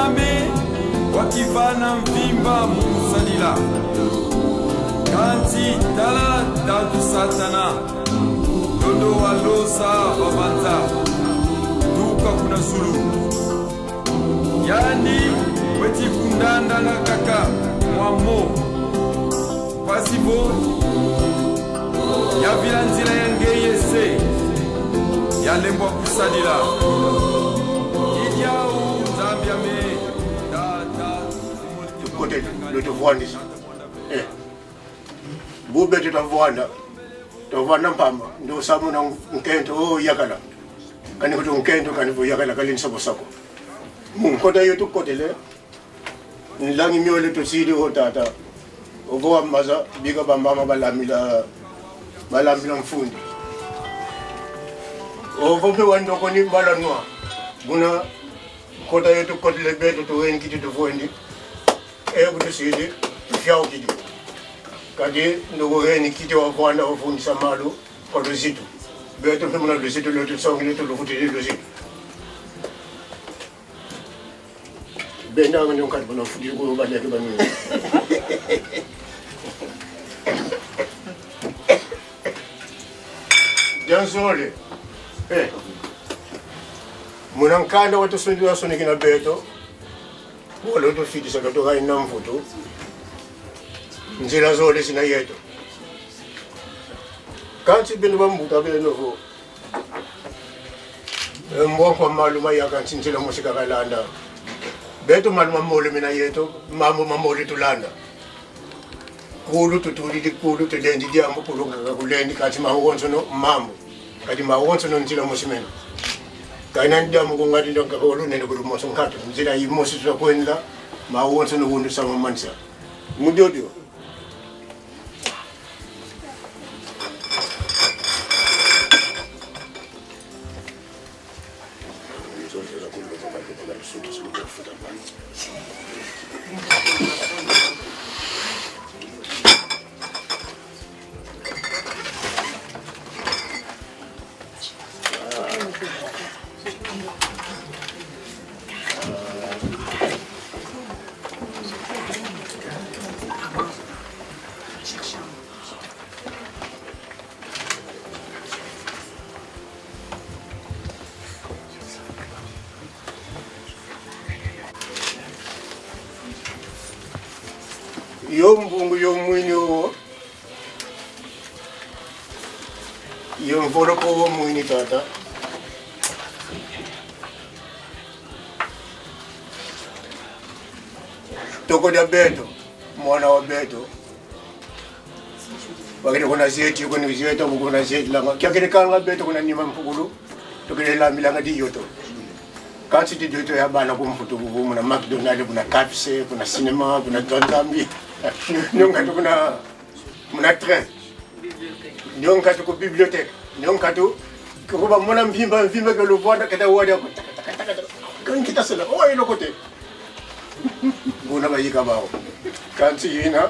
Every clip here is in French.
mame wakivana mvimba musalila kanti tala datu satana dondo walosa babanza duka kuna zulu yani weti kundanda na kaka mwamo pasivo ya vilanzila yangeyese ya lembo kusalila idiao zambia me côté de te voir ici. Boube tu t'envoies pamba ndo samu na nkento oh yakala kani ko nkento kani vo yakala kali nsabo sako mun kota yotu kotele nlangi miole to sidi ho tata ogo amaza biga bamba balamila mfundi ovo pe wando ko ni bala noa buna kota yotu kotele beto to wen kiti to vondi e ko sidi fiao kidi kadi ndogo heni kiti wa bwana ofundisa malu kwa luzitu beto mna luzitu lote songi letu lufutile luzitu benda ngani ukati bana fudi ko bana ke bani jansole munankanda watu sundi wa soni kina beto wala to fidi saka to ga namfuto nzila zole sina yeto kanti binu bambuta bele novo mbonko maluma ya kanti nzila musika kalanda beto maluma mole mina yeto mambo mamole tulanda kulu tutuli dikulu tedendi diambo kulunga kulendi kanti mahonzo no mambo kati mahonzo no nzila musimena kaina ndiamu ngati ndonga kolo nene kulumoso ngati nzila yimosi twakwenda mahonzo no wundu sama mansa mudodio yombungu yomwinyo yomvolopo womwini tata toko da beto mwana wa beto wakati kuna zeti kuna zeta kuna zeti langa kyakene kanga beto kuna nima mpugulu tokele la milanga di yoto kanti di yoto ya bana kumfuto bubu na McDonald's kuna KFC kuna cinema kuna Tontambi nyonga tu kuna train nyonga tu ko bibliothèque nyonga tu ko ba mona mbimba ke lo voda kata wadi ko kan kita sala o ilo kote buna ba yika bawo kanti yina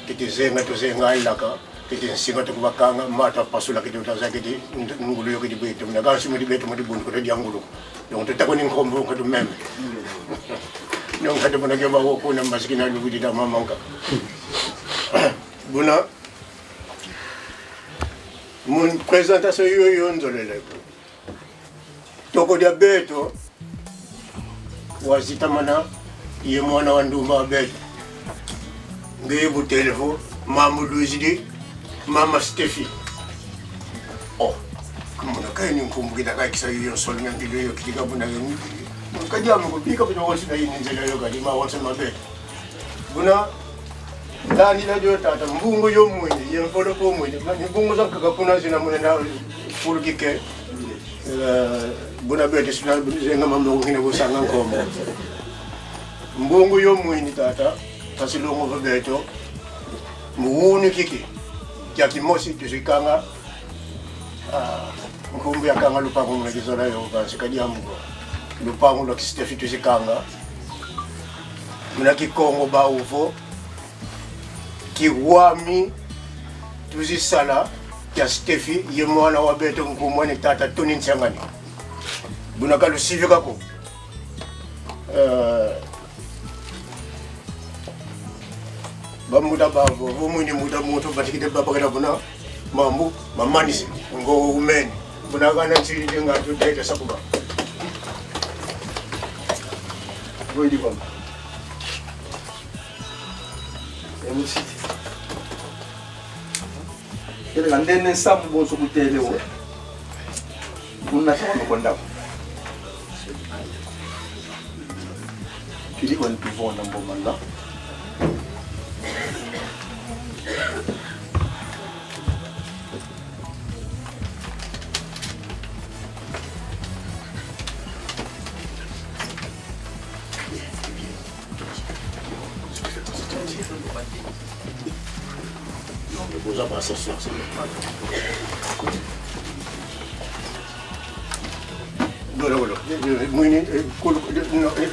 kiti zenga to zenga ilaka kiti singa to bakanga mata pasula kiti utaza kiti ngulu yo kiti beto na gasi mo di beto mo di bun ko di angulu donc te takoni ngombo ko to meme non kata buna ke bawo ko na maskina lu di da mamanka buna mun présentation yo nzolele ko toko dia beto wazita mana ye mwana wa ndumba beto ngebu telefo mamu Luizidi mama Stefi oh kumuna kaini nkumbukita kakisa yo solnya ndilo yo kitika buna ngeni kajamu ko bika buna wasi da yini nzela yo kadi ma wasi mabe buna dani la jo tata mbungu yo mwenye ye mfodo ko mwenye mani mbungu zanka kakuna zina mwenye na fulgike buna bete suna zenga mambo ngine busanga nkomo mbungu yo mwenye tata tasilongo beto muuni kiki ya kimosi tusikanga nkumbu ya kanga lupangu na kizona yo kasi kadiamu lupangu la Stefi tusikanga muna kikongo ba ufo kiwami tuzisala ya Stefi ye mwana wa beto nkumwani tata tuni nsangani buna kalu sivika ko bamuda bavo vomwini muda moto batikite babakela bona mambu mamanisi ngo umeni bona kana chiri ngatu data sakuba Voidi bom. MC. Ele ngandene sambo sokutele wo. Kuna sama konda. Kili kon pivot nambo manda.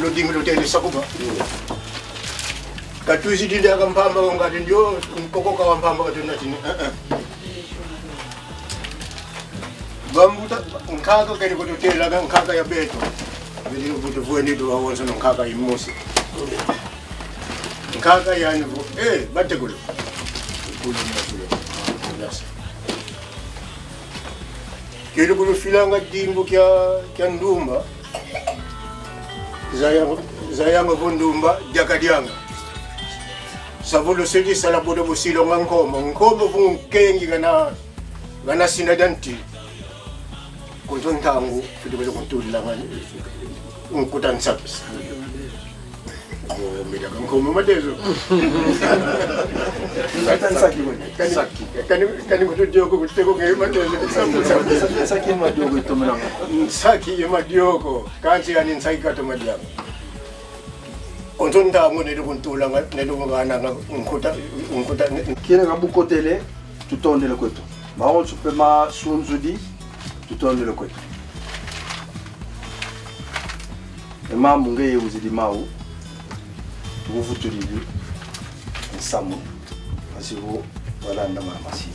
Lo ding lo tele sakuba. Katuisi dinda kampamba ngati ndio mpoko ka kampamba katuna tini. Bambuta nkaka kani ko tele la nkaka ya beto. Bili buto vueni do awonso nkaka imosi. Nkaka yani batte kulo. Kilo kulo filanga dimbo kya ndumba. Zayanga vundumba jakadianga. Savulo sedi sala bodo busilo ngombo vunkengi gana sinadanti. Kuntontangu fitibe kuntula ngani unkutan sapis. Mira ngomo matezo. Kani kutojogo kuteko matezo. Saki madogo itomana. Saki madogo kanzi yani nsaka to madianga. Ontonda ngone do kuntula nedo ngana unkuta kile ngabuko tele tutondele kwetu. Maon supema sunzudi tutondele kwetu. Ema munge uzidi mau. Tuvutulili nsamu asibo balanda mamasi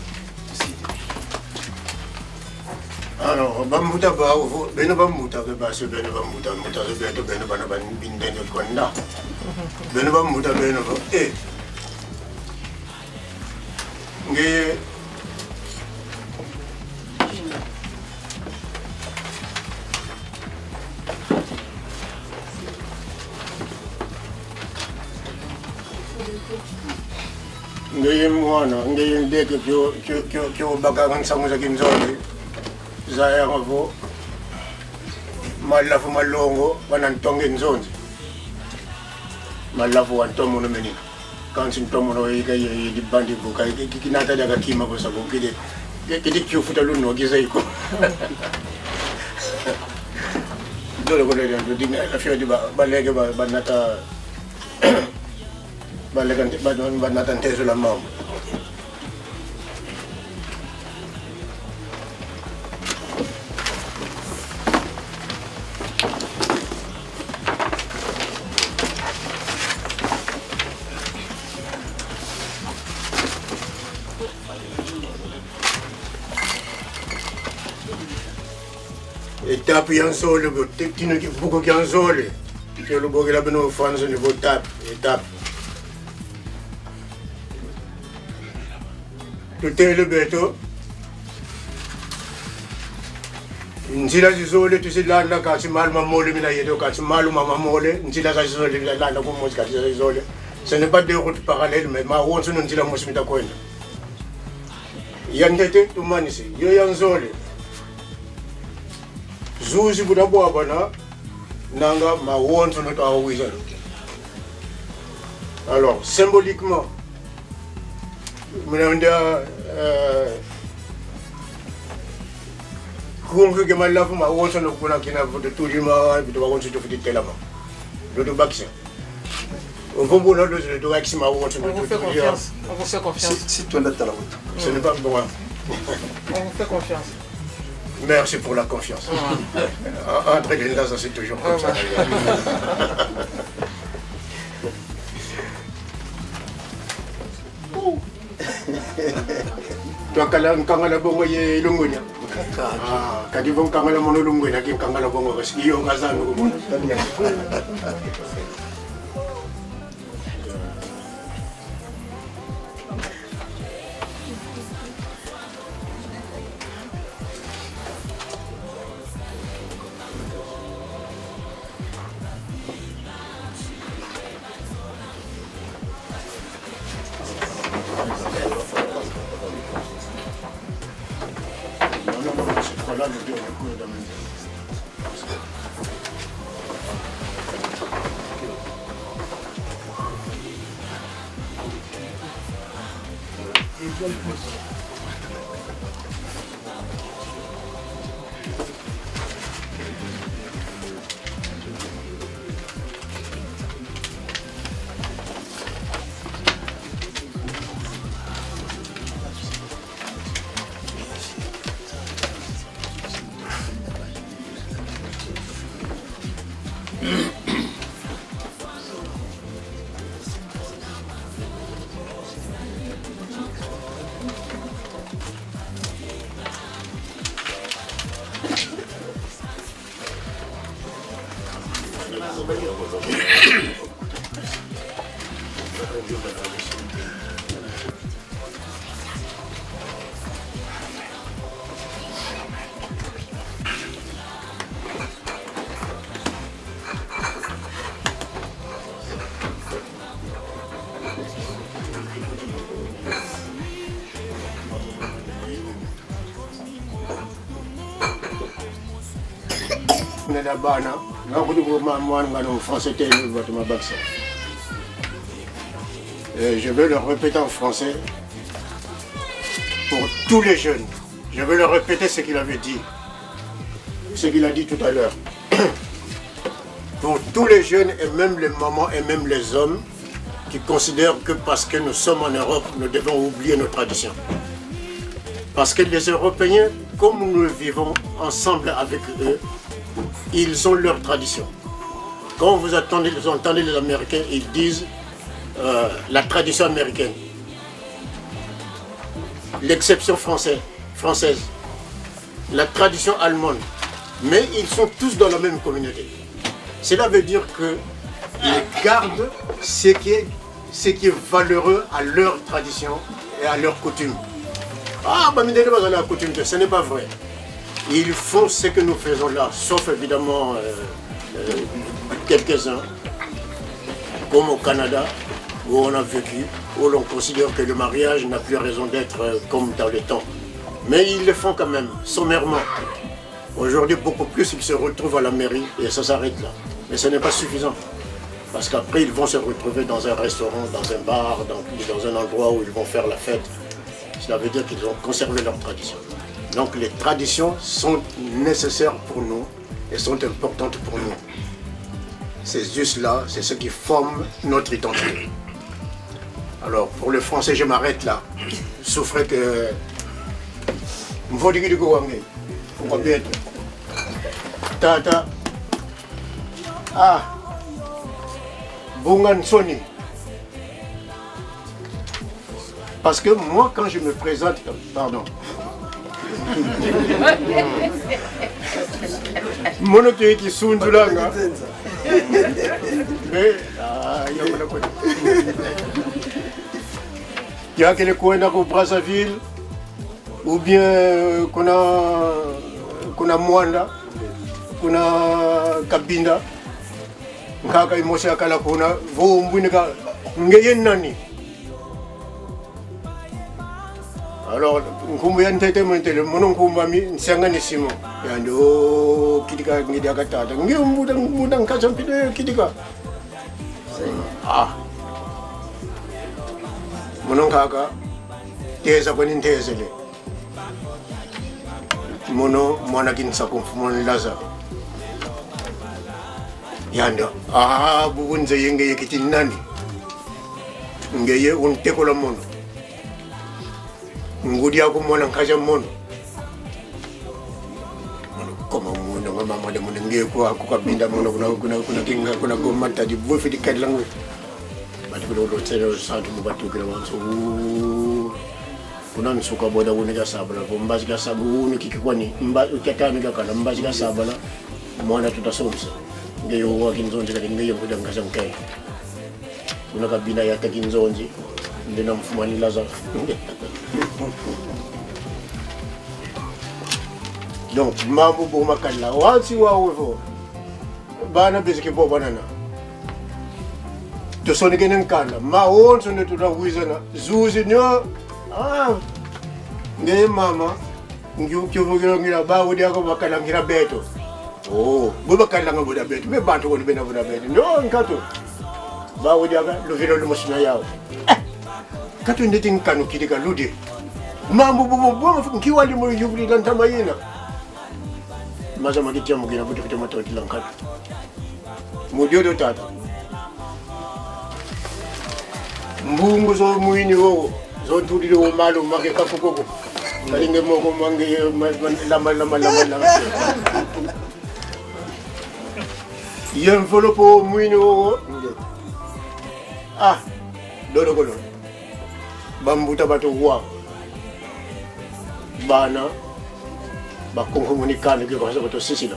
alors bamuta ba beno bamuta ke baso beno bamuta muta so beno bana ban bindene konda beno bamuta beno nge Ngeye mwana ngeye ndeke kyo baka nsangu za kinzoli zaya ngavo malafu malongo banantonge nzonzi malafu wantomo no menina kansi ntomo no yiga di bandi buka kinata daga kima bosa bukide kidi kyufuta luno giza iko dole ko le ndo dinga la fiodi balege banata Balegan banata teso la mam. Étape yang sole go tino ki buko ki yang sole. Ke lo boge la beno fans au niveau étape. Tutele le beto. Nzila zizole tusilanda kasi malu mamole mina yedo kasi malu mamole nzila zizole landa ko mozi kasi zizole. Ce n'est pas deux routes parallèles mais ma wonso nzila mosmita kwenda. Yandete tumanisi yo yanzole. Zuzi budabo bana nanga ma wonso no tawo wiza. Alors symboliquement Mwenenda kungu ke malafu ma wonso no kuna kina vote turima bitu ba wonso to fiti telama do bakisa on vombo no do to bakisa ma wonso no on vous fait confiance si tu en as la route ce n'est pas bon on vous fait confiance. Merci pour la confiance. Entre les là ça c'est toujours comme ça. Toi kala nganga la bongo ye longonya Kadi bong kangala monolungwe na king kangala bongo kasi iyo kazano ko muna. Je vais le répéter en français pour tous les jeunes. Je vais le répéter ce qu'il avait dit, ce qu'il a dit tout à l'heure. Pour tous les jeunes et même les mamans et même les hommes qui considèrent que parce que nous sommes en Europe, nous devons oublier nos traditions. Parce que les Européens, comme nous vivons ensemble avec eux, ils ont leurs traditions. Quand vous entendez les Américains, ils disent la tradition américaine, l'exception française, la tradition allemande, mais ils sont tous dans la même communauté. Cela veut dire qu'ils gardent ce qui est valeureux à leur tradition et à leur coutume. Ah, la coutume, ce n'est pas vrai. Ils font ce que nous faisons là, sauf évidemment quelques-uns, comme au Canada, où on a vécu, où l'on considère que le mariage n'a plus raison d'être comme dans le temps. Mais ils le font quand même, sommairement. Aujourd'hui, beaucoup plus, ils se retrouvent à la mairie et ça s'arrête là. Mais ce n'est pas suffisant. Parce qu'après, ils vont se retrouver dans un restaurant, dans un bar, dans un endroit où ils vont faire la fête. Cela veut dire qu'ils ont conservé leur tradition. Donc les traditions sont nécessaires pour nous et sont importantes pour nous. C'est juste là, c'est ce qui forme notre identité. Alors pour le français, je m'arrête là. Souffrez que... Tata. Ah. Bungan Soni. Parce que moi, quand je me présente... Pardon. Mon qui sont du langa. Mais, il y a quelques coins dans Brazzaville, ou bien qu'on a Mwanda, qu'on a Kabinda, Kaka Mosa Kalakuna, vous m'buneka, Ngayen Nani. Alors, kumbuyan tete mentele monon kumbami nsanganisimo yando kidika ngidaka tata ngiyumudang kasampide kidika monon kaka teza kwenin tezele mono mwana kinsakum mon laza yando bugunze yenge yekitin nani ngeye un tekola mono ngudia ko mona kaja mono koma mono mama de mono ngeko ko binda mono kuna kinga kuna gomata di bofi di kadlangu bati ko do tselo sa to batu ko wanso kuna nsuka boda unika sabala ko mbazi ka sabu uni kikwani ukatami kakala mbazi ka sabala mwana tutasomsa ngeyo wakinzonje lakini ngeyo kuja ngasa mkai kuna kabila ya takinzonje ndina mfumani laza donc mambo bo makalla wasi wawo bana bisiki bo banana to soni kenen kala ma on sonne to da wizana zuzi nyo nge mama ngiu kyo ngira ba wodi ako bakala ngira beto oh bo bakala ngaboda beto be bantu ko bena boda beto no nkato ba wodi aka lo vino lo mosina yawo kato ndeti nkanu kidika ludi mambo bo ngiwali mo yubri lan tamayina maza magitia mugina buti kete matoti lankatu mudiodo tata mbungu zo muini wo zo tudire wo malo make kafukoko kalinge moko mange lama yen folopo muini wo dodo golo bambuta bato wa bana bakomunikana ke kwa sababu sisi na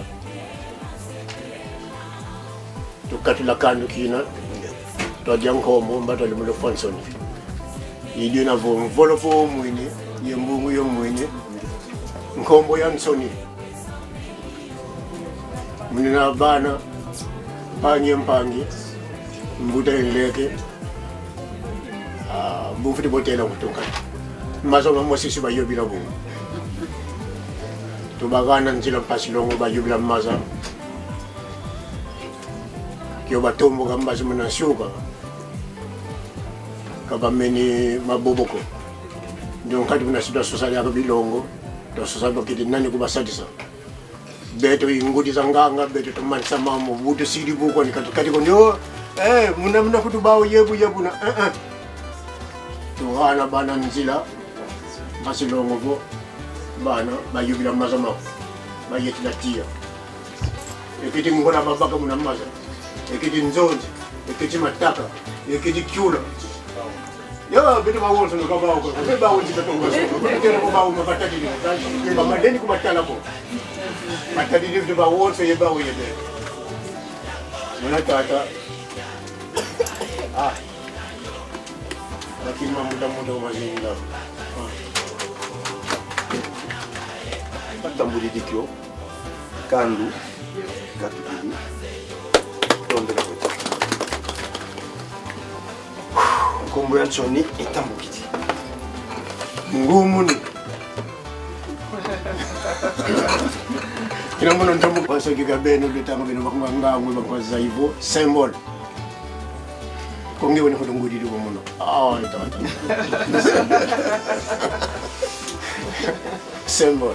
tukatula kanu kina to janko mo mbato le mo fonson yidi na vo volofo muini yembungu yo muini nkombo ya nsoni munina bana mpangi mbuta eleke mbufuti botela kutunga mazo mo sisi ba yobila bu tubagana nzila pasilongo ba yubila maza kyo batombo kamba simana shuka kabameni maboboko ndio kati kuna sida sosali ya bilongo to sosali bakiti nani kubasadisa beto ingudi zanganga beto to mansa mamo buto sidi buko ni kati ko ndio muna kutubawo yebu na to hana bana nzila pasilongo go bana bayubila maza mako bayeti la tia ekiti ngona babaka muna maza ekiti nzonzi ekiti mataka ekiti kyula ya bitu bawonso no kabawo ko se bawonso to ngaso kero ko bawo mabatadi ni ba madeni ko batala ko batadi ni bitu bawonso ye bawo ye be mona tata lakini muda mazingira tamburi dikyo kandu katubili tondela ko kombo ya Nsoni etambukiti ngumuni ina mbono ntambu kwaso kigabeno bitango bino bakwangangu bakwaza hivyo symbol konge woni hodo ngudidi ko muno itata symbol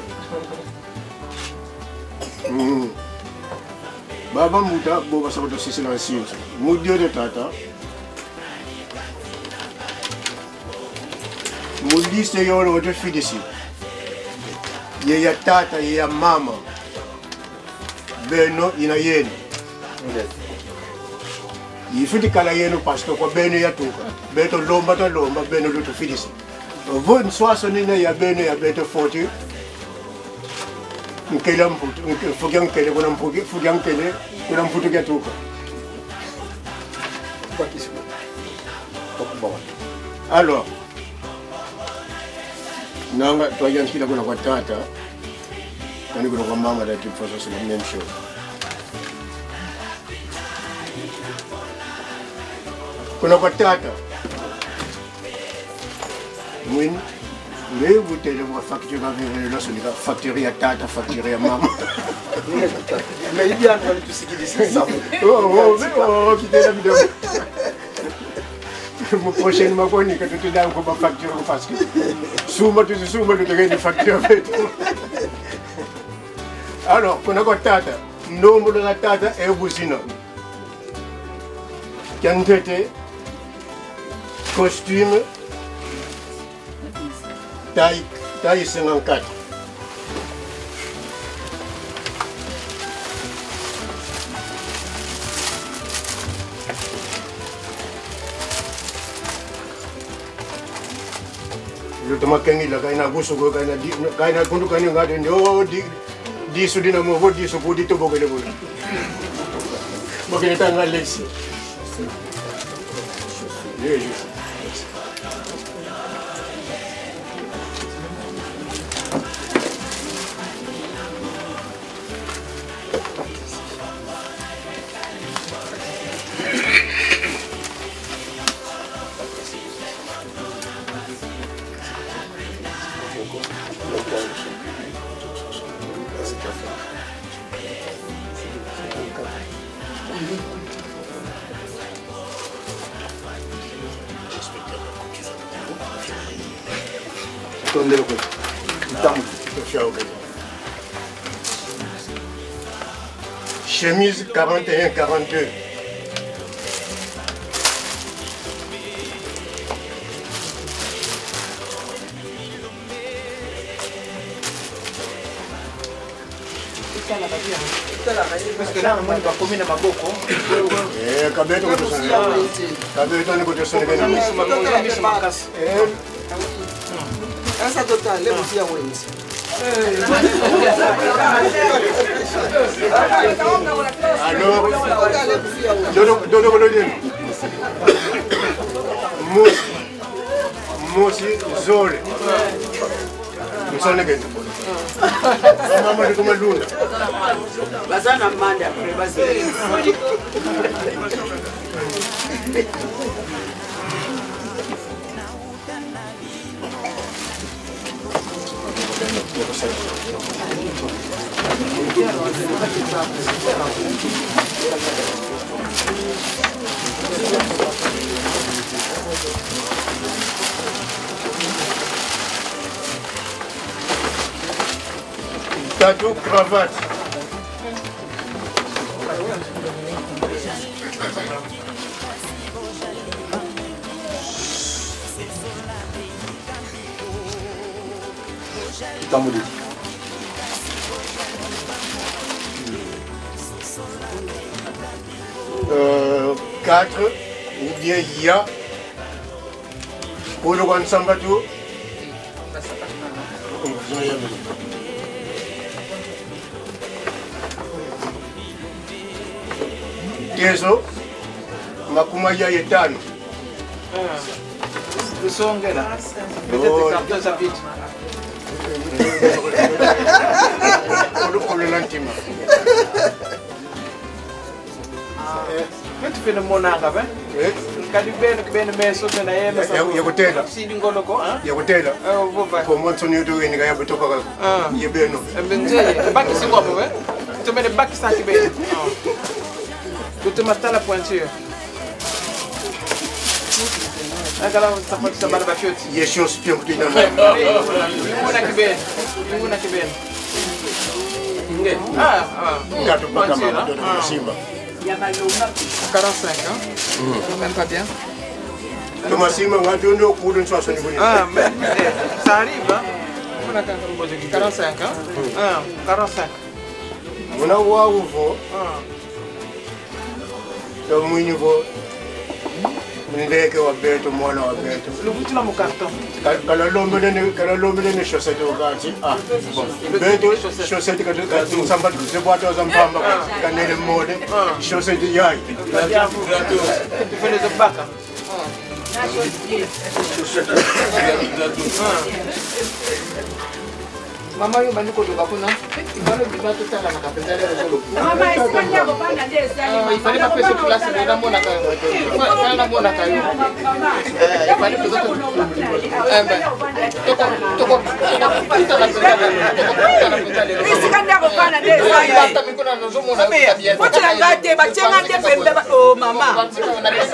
baba muda boba sabato sisi na sinzo mudio de tata mudiste yoro wote fidisi ye ya tata ye ya mama beno ina yenu yifiti kala yenu pasto kwa beno ya tuka beto lomba beno luto fidisi von swaso nina ya beno ya beto 40 nkela mputu fugiang kele kuna mpugi fugiang kele kuna mputu kia tuka alors nanga tuajan kila kuna kwa tata nani kuna kwa mama da tipo so c'est même chose kuna kwa tata mwini mais vous avez la facture avec la solide facture ya tata facture ya mama mais il y a tout ce qui dit ça quitter la vidéo mon prochain ma bonne que tu dois ko facture parce que suma tu te facture alors kuna kwa tata nombo la tata e buzina kantete costume taille 54. toma kengi la kaina gusu ko kaina kundu kani ngade ndo di su dina mo di su ko di to bogele bole bogele tanga lexi yeje Tondelo ko. Tamu. Chemise 41-42. Parce que là, on va combiner ma boko. Kabeto ko to. Kabeto ni ko to sone kana. Essa total, lembra se a Wendy? Alors, dodo ko lodin. Musi zole. Msone gento. Mama ndi kumalunda. Bazana manda bazeli. Tatou, cravate. Tamu. 4 ou bien ya pour le grand sambatu tezo makuma ya yetano Usongela. Peut-être carton ça vite. pour le lantima. Quand tu fais le monanga, ben? Quand tu fais le meso, tu n'as pas de yakutela si tu ngolo ko, hein? yakutela ko monso ni to ni ga yabutoka ka yebeno Benje, baki si ngopo, ben? Tu mets le baki sa kibe. Tu te mets la pointure. Agora ça pode ser barba fioti. yesho spion tu na Nguna kibe. Ah, gato paka mama do simba 45, hein? Même pas bien. to masima ngati ndo kudo nswaso ni boni Ah, mais ça arrive, hein? On a 45, hein? 45. muna wa uvo to mwinyi vo ndeke wa beto mwana wa beto Le bout de mon carton. kala lombe ne chaussette wakati beto chaussette ka samba se boato za mpamba kanele mode chaussette yai Tu fais les obaka. Mama yo bani ko doka kuna. Ibalo bibato tala makapenda leo solo. Mama isikanja kopanda ndesi ali. Ifanye mapesa klasi ndio mona ka. Sana mona ka. Ifanye pesa tu. Toko. Isikanja kopanda ndesi ali. Hata mikona nzomona tabia. Kotla ngate bachenga nde pembe oh mama.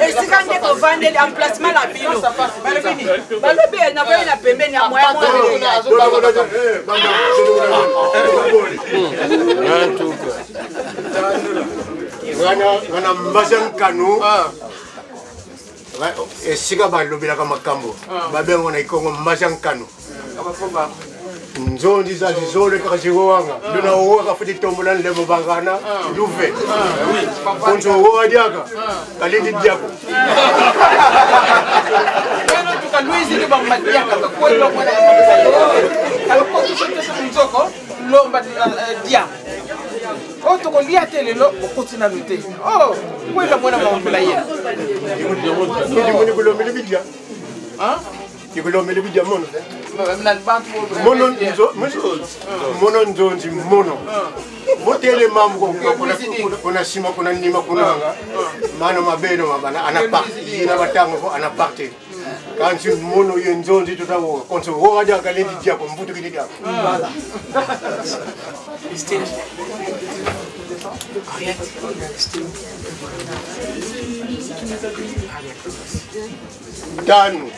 Isikanja kopanda emplacement la bino. Balobini. Balobe na kwa na pembeni ya moya wana mbazan kanu esika balobelaka makambo babengo na ikongo mbazan kanu nzondi za zizolekaka zikowanga ndona owaka futi tombola nlemo bangana luve konso owoka diaka kalindi diako Luizi ni ba madia ka ko lo mwana ka ko to so nzoko lo mba dia o to ko lia tele lo ko tina luté oh ko lo mwana ma yena Di ko lo mele bidia hein di ko lo mele bidia mono nan bantu mono nzonzi mono botele mamu kuna sima kuna nima kunanga mano mabeno mabana anapakti ina batango anapakti kansi mono yenzonzi tutawo konso ho aja kalendi dia ko mbutu kidi dia tanu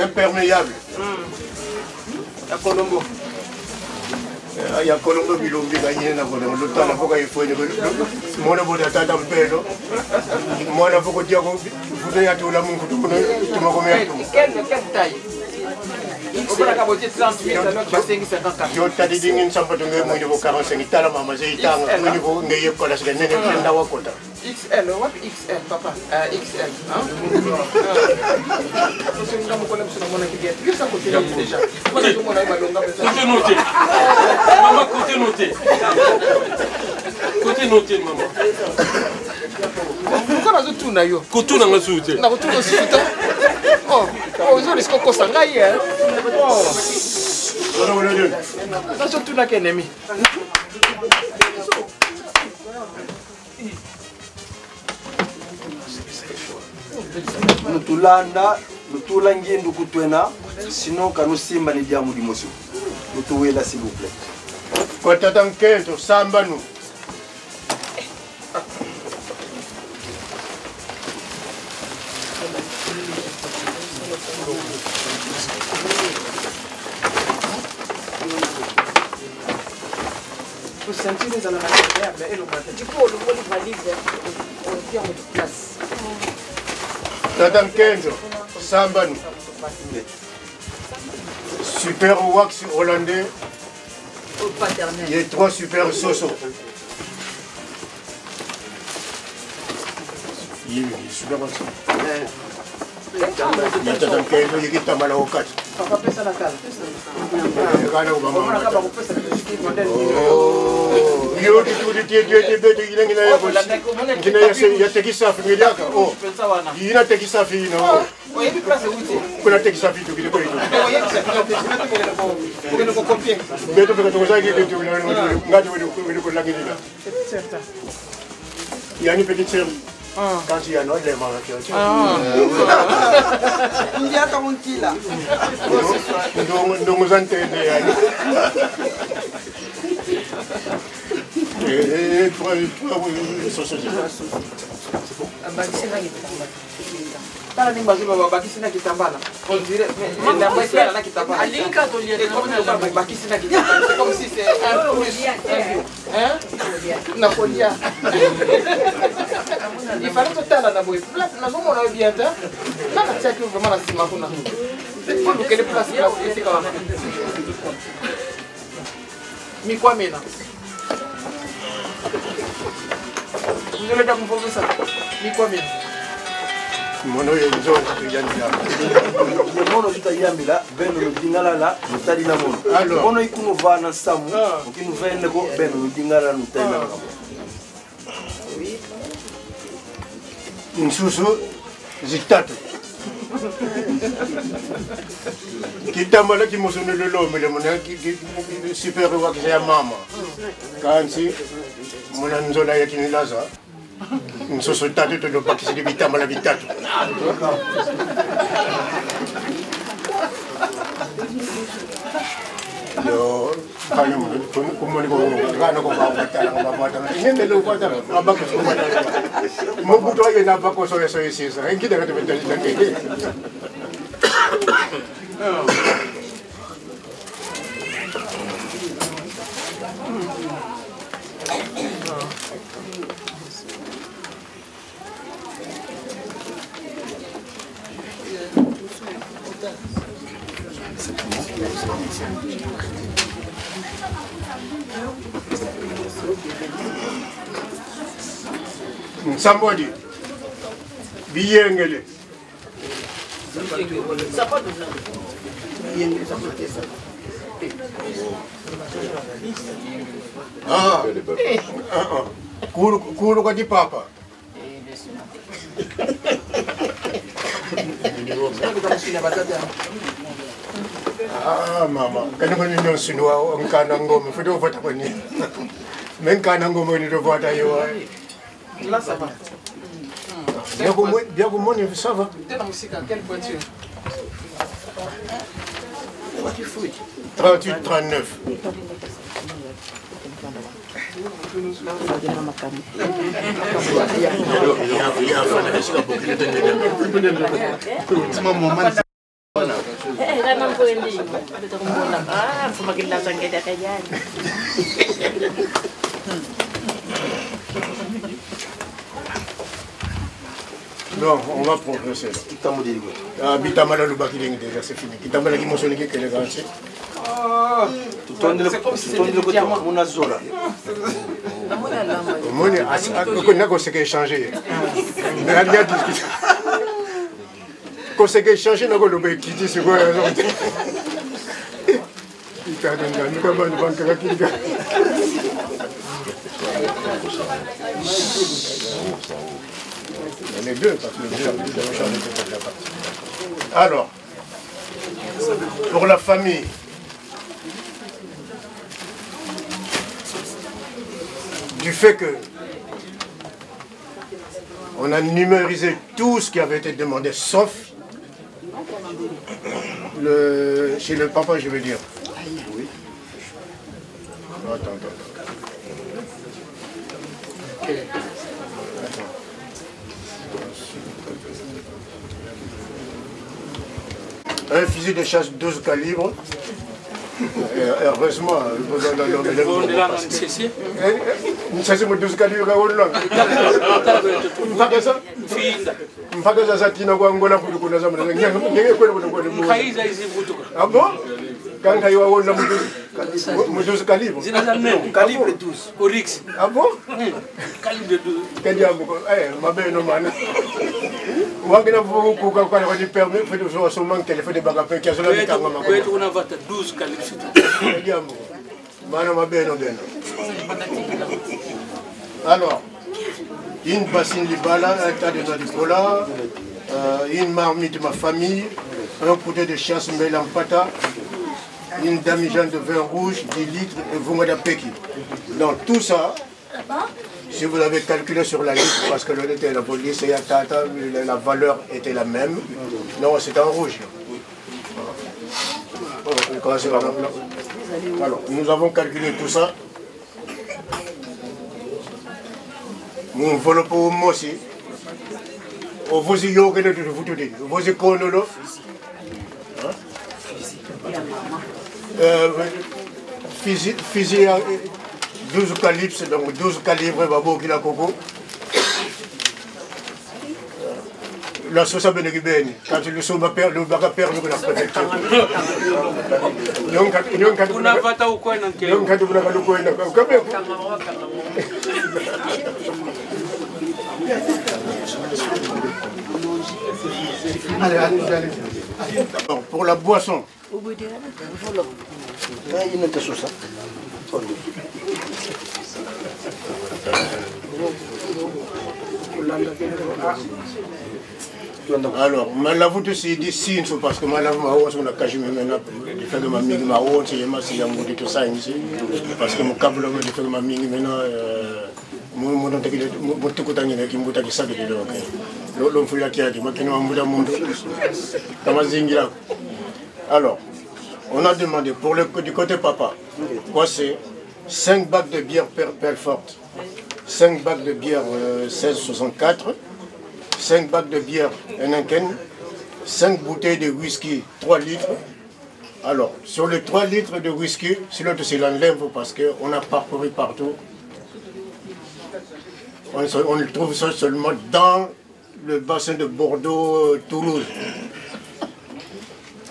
imperméable ya Colombo ya Colombo bilombi kanyene na bona lutana poka ifwenye mona boda tata mpendo mona poko dia ko futo ya tula mungu tumakomea tu quel taille obara ka boje 38 alors ba 50 yo tadi dingin sampai tunggu mo ni ko 45 itala mama zeitang mo ni ko ngeye ko las ganene nda wakota XL what XL papa XL hein so ngam ko lam so mona ki get bisa ko tira déjà ko so mona ma longa pesa côté noté maman côté noté maman ko na zo tuna yo kotuna nga suute na ko tuna suta oh zo risko ko sanga ye wala wala de na zo tuna ke nemi nutulanda nutulangie nduku twena sinon kanusimba ni diamu dimosu nutuwela s'il vous plaît ko tatan kento samba nu vous sentez dans la matière et le matin du coup le vol va livrer au terme de place tatan kento samba nu super wax hollandais Au paternel. il y a 3 super soso il super wax il tatan kento yikita mala okati papa pesa la kala kana on ubama a pas pesa le modèle yo tutudi tie bete ngina ya ko ngina ya teki safi ngiliaka oh pesa wana ina teki safi no o yebi place wuti kuna teki safi to kile ko ito o yebi c'est ko copier beto peka to zaki ke to ngati wedo ko langilila certain yani petit cher quand il y a no le mama kyo India ta untila. ndongo zante de yani Para ning bazu baba bakisi na kitambala. On dirait mais la boîte là kitambala. Alika to lier comme bakisi na kitambala. C'est comme si c'est un plus. Hein? Na kolia. Il fallait que tala na boy. Place na zo mona bien ta. Na na tia que vraiment na sima kuna. C'est pour que les places là c'est quand même. Mi kwa mena. Vous allez donc vous ça. Mi kwa mena. mono yenzo tuyanja mono tutayambila beno nudingala la nutadina mono Alors. mono ikunu vana samu ukinu vende ko beno nudingala nutadina mono nsusu zitatu kitambala kimusunu lolomile mona super wax ya mama kansi mona nzola yakinilaza nsusu tatu to pakisidi bitambala bitatu yo kanya kumoni ko kana ko ba ngende lo ko ta abaka ko ba mo buto ay na ba ko so sisa enki daga to betali tanke somebody biyengele Kulu kwa di papa. Mama, kan ko ninyo sinwa ang kanang ngom, fudo vota ko ni. Men kanang ngom ni do vota yo. Là, ça va. Bien pour moi, ça va. T'es dans la musique, à quelle voiture? 38, 39. Non, on va progresser. Bitamala Lubaki déjà, c'est fini. Kitamala qui m'a sonné qui est le grand. C'est comme si c'était du diamant. Mon azora. Moi, ce qui a changé. Mais il y a discuté. Quand ce qui a changé, nous avons quitté ce qu'on a dit. Les deux, parce que les deux ont changé de la partie. Alors, pour la famille, du fait que on a numérisé tout ce qui avait été demandé, sauf chez le papa, je veux dire. Oui. Attends. Un fusil de chasse 12 calibres. Heureusement, nous sommes 12 calibres. Ah bon? Quand il y a 12 calibres. Calibre 12. Oryx. Ah bon? Calibre de 12. Quel diable? Ma belle, non, man. Moi, je vais vous permettre de faire des choses qui fait des bagages qui sont là. On a 12 calibres. Quel diable? Ma belle, non, alors, une bassine libala, un tas de noix de cola, une marmite de ma famille, un couteau de chasse mélampata, une demi-jeanne de vin rouge, 10 litres et vous m'avez péki. Donc tout ça, si vous l'avez calculé sur la liste, parce que le était la police et la valeur était la même, non, c'est en rouge. Alors, nous avons calculé tout ça. Nous volons pour moi aussi. On vous y a de vous tout dire. Vous y connaissez. Fusil 12 calibres, donc 12 calibres, babo qui la coco. La sauce à Benegibeni, quand le somme perd, le baga perd de la préfecture. On a pas au coin dans quel cas. Allez. Pour la boisson. Alors, je l'avoue que c'est des signes parce que je l'avoue que je caché maintenant de faire de ma mine, ma honte, c'est tout ça ici. Parce que mon câble de faire de ma mine maintenant, mon tout côté qui m'a dit ça de l'homme fouille la qui a dit, moi qui n'ai pas monde. Alors, on a demandé pour du côté papa, quoi c'est 5 bacs de bière Pelfort, 5 bacs de bière 1664, 5 bacs de bière Heineken, 5 bouteilles de whisky 3 litres. Alors, sur les 3 litres de whisky, c'est l'autre c'est l'enlève parce qu'on a parcouru partout. On le trouve ça seulement dans le bassin de Bordeaux, Toulouse.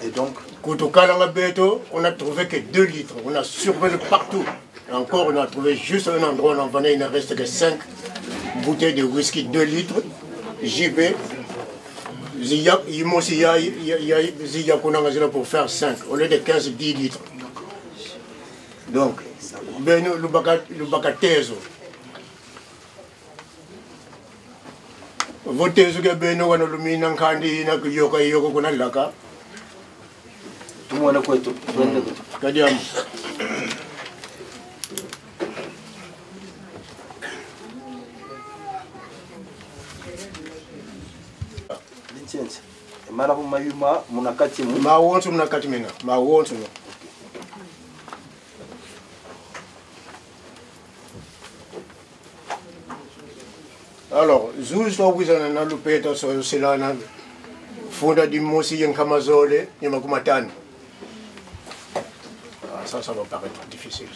Et donc, on a trouvé que 2 litres. On a survolé partout. Et encore, on a trouvé juste un endroit où on en venait, il ne reste que 5 bouteilles de whisky 2 litres. JB, Zia, pour faire 5, au lieu de 15, 10 litres. Donc, le bakatezo. Votezo ke beno wana lumina nkandi na kuyoka yoko kuna laka. Tumwana kwetu. Kadiamu. License. Mara mayuma munakati mu. Ma wontu munakati mena. Ma wontu no. Alors, juste au bout de la lupeta, c'est là, funda di mosi yen kamazole, yen makumatani. Ça va paraître difficile.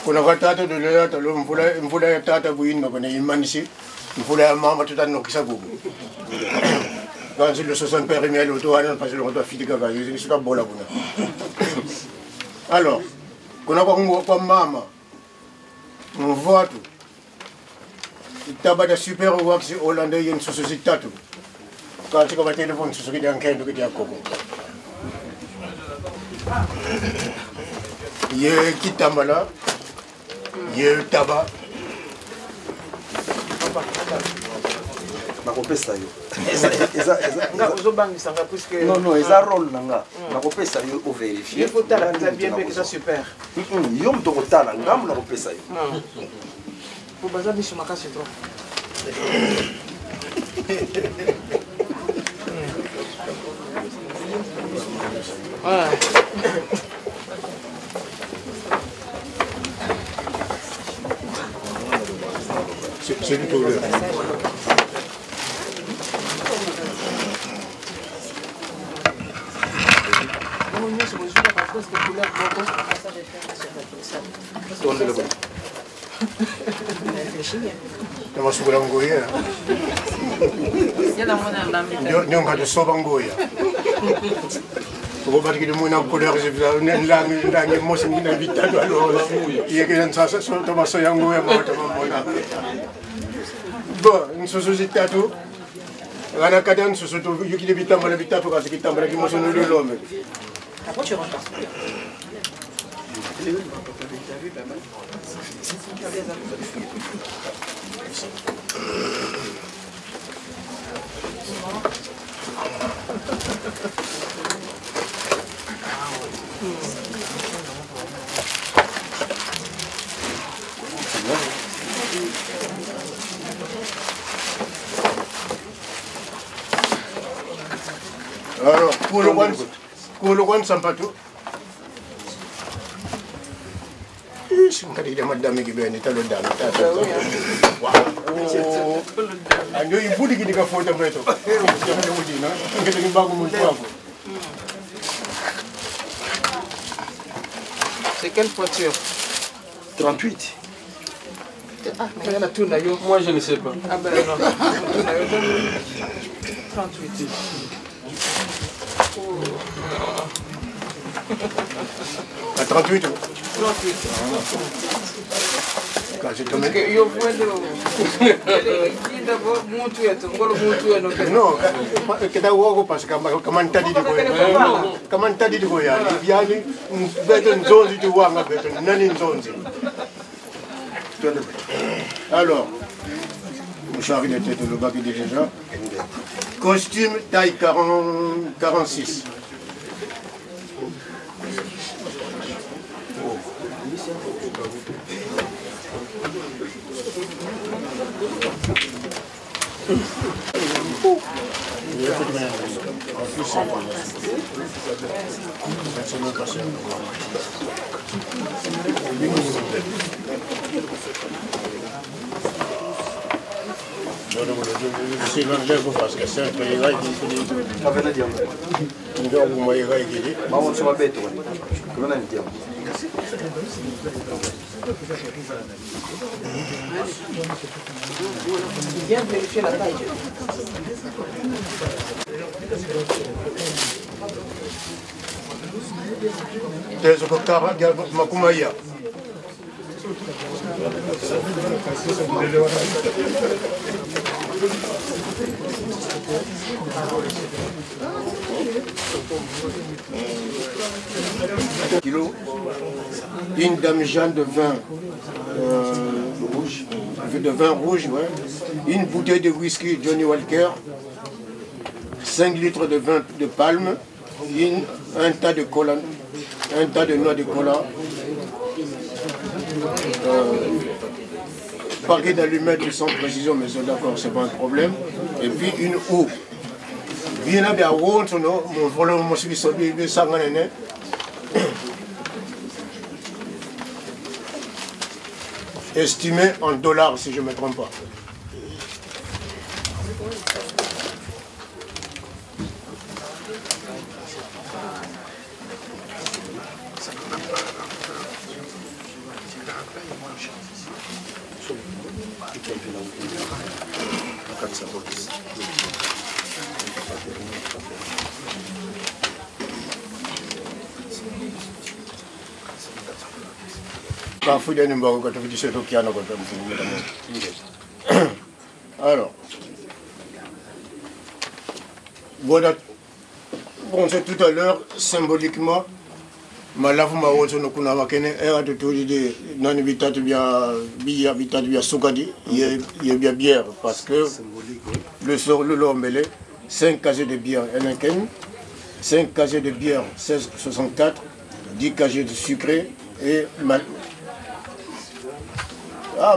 Kuna vatata doleta lo mvula ya tata buino kone imanisi mvula ya mama tutanokisa gugu kanzi le 60 périmètre auto ana parce que on doit fitika ka yezi sika bola kuna. Alors kuna kwa mama mvoatu tabada super wax hollandais yen susu tatu kanzi kwa telefone susu kidi ankendo kidi akoko ye kitambala ye taba nakopesa yo ozobangisa puisque non eza rôle nanga nakopesa yo ovérifier il faut tala bien que ça super yo mto kotala ngamu nakopesa yo pour baza biso makasi trop voilà. C'est du tout. Estamos segurando Goiânia. Não cada soba Goiânia. Vou bater de muito na colher de lá moça me invitado a loja e que não sabe só tomar só yang Goiânia morta mamona. Bom, nsusu zitatu. Ngana kada nsusu tu yukile bitambala bitatu kasi kitambala kimoso nulu lombe. Alors, pour le one sampato. Kadi madame ki beni talo dami tata. Wow. Ando ibudi ki dika foto beto. Ndio mudi na. Ngete ni bagu mu kwako. C'est quelle voiture? 38. Ah, regarde tout là, yo. Moi, je ne sais pas. Ah ben non. 38. À 38. 38. Quand j'ai tombé. Yo puedo. D'abord, montu eto, ngolo montu eno. No, kita wogo pas kamantadi di goya. Kamantadi di goya. Yani beto nzonzi tu wanga beto nani nzonzi. Alors, mouchard il était le bac déjà. Costume taille 46. C'est l'anglais parce que c'est un peu égal. Viens vérifier la taille. Tezo kokara dia makumaya. Kilo. Une demi-jeanne de vin rouge. De vin rouge, ouais. Une bouteille de whisky Johnny Walker. 5 litres de vin de palme. Un tas de cola. Un tas de noix de cola. Paquet d'allumettes sans précision, mais c'est d'accord, c'est pas un problème. Et puis une eau. Bien à bien, mon volant, mon suivi, estimé en dollars, si je ne me trompe pas. Alors, voilà, bon, c'est tout à l'heure, symboliquement, ma lave ma haute no kuna wakene era de tout de non habitat bien soukadi il y a bière parce que le sort le lombele 5 casiers de bière Heineken 5 casiers de bière 16,64 10 casiers de sucré et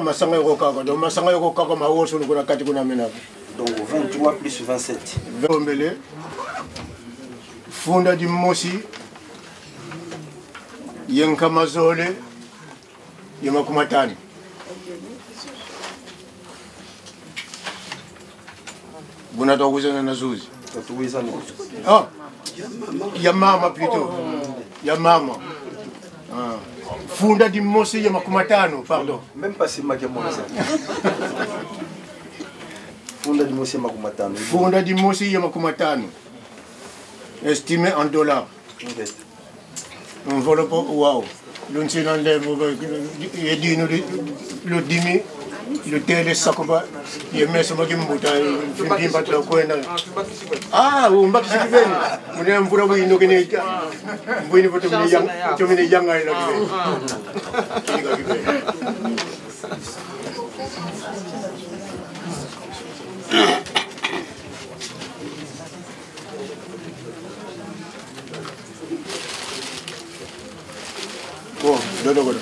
masanga yoka donc masanga yoka ma haute no kuna kati kuna mena donc 23 plus 27 lombele funda di mosi Yenkamazole, Yamakumatani. Bunata Wizana Nazuzi. Ah, Yamama plutôt. Yamama. Funda di Mosi Yamakumatano, pardon. Même pas si Makamona. Funda di Mosi Yamakumatano. Funda di Mosi Yamakumatano. Estimé en dollars. Un volo po wow. L'on s'est dans le dit le dimi le télé sakoba il met ce magim buta fin pas trop quoi on va se dire on est un volo oui no kene oui ni to mini yang ai la dodo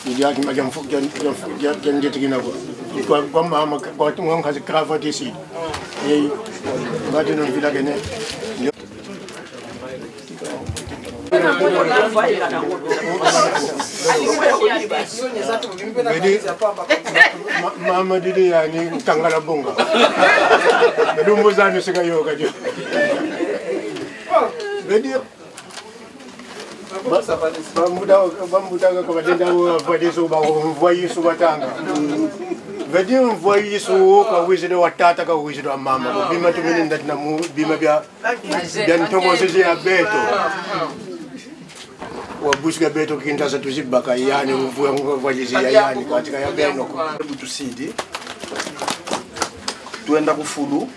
ni dia ki majam fuk jan jeti na ko mama ko ngom khasi cravate ici et va de non villa gene mama didi ya ni tangala bonga lumbu zanu sika yoga jo veut Bambuta comme des envoyés sur Watanga. Veut dire envoyer sur de Watata, de Mama. Bima to mean that Namu, Bima Bia, then Thomas is a beto. Ou Busca Beto Quintas to Zip Bakayani, who voyages Yayani, Katika Beno. To see it. To end up with Fulu,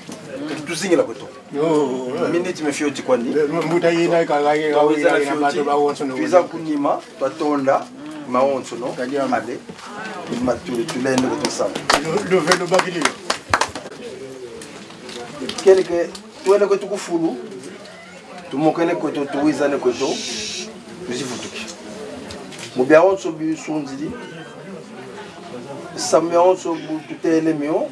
to sing a little. Minute me fioti kwani mbuta yina kalaye kawira ina bato ba wonso no biza kunima batonda ma wonso no ale maturi tulende ko sam do velo bagili keleke tuene ko tukufulu tumokene ko to tuwizane ko to tuzifutuki mubya wonso bi sunzili samya wonso bu tutele mio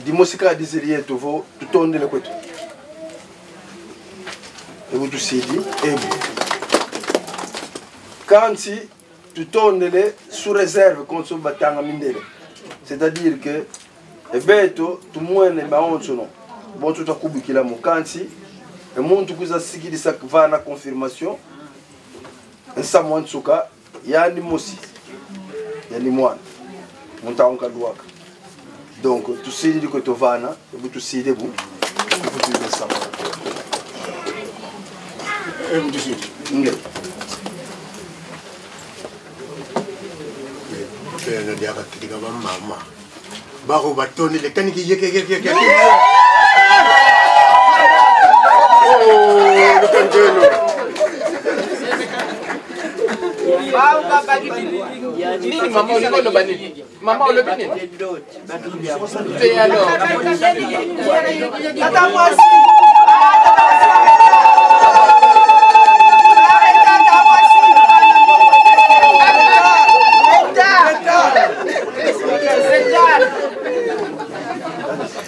di musika disirie tovo tutonde le kwetu et vous tusidi et quand si tutonde le sous réserve contre batanga mindele C'est-à-dire que ebeto tumwene maonso no bonto takubikila mukansi emuntu kuza sigilisa vana confirmation nsamwa tsuka yani mosi yani mwana muntaonka duaka donc tusidi ko tovana ebu tuside bu kufutuza sama ebu tusidi nge pena dia ka kidika ba mama bako batoni le kaniki yeke oh lokantelo nini mama ulikoloba nini mama olobi nini te alors tata mwasi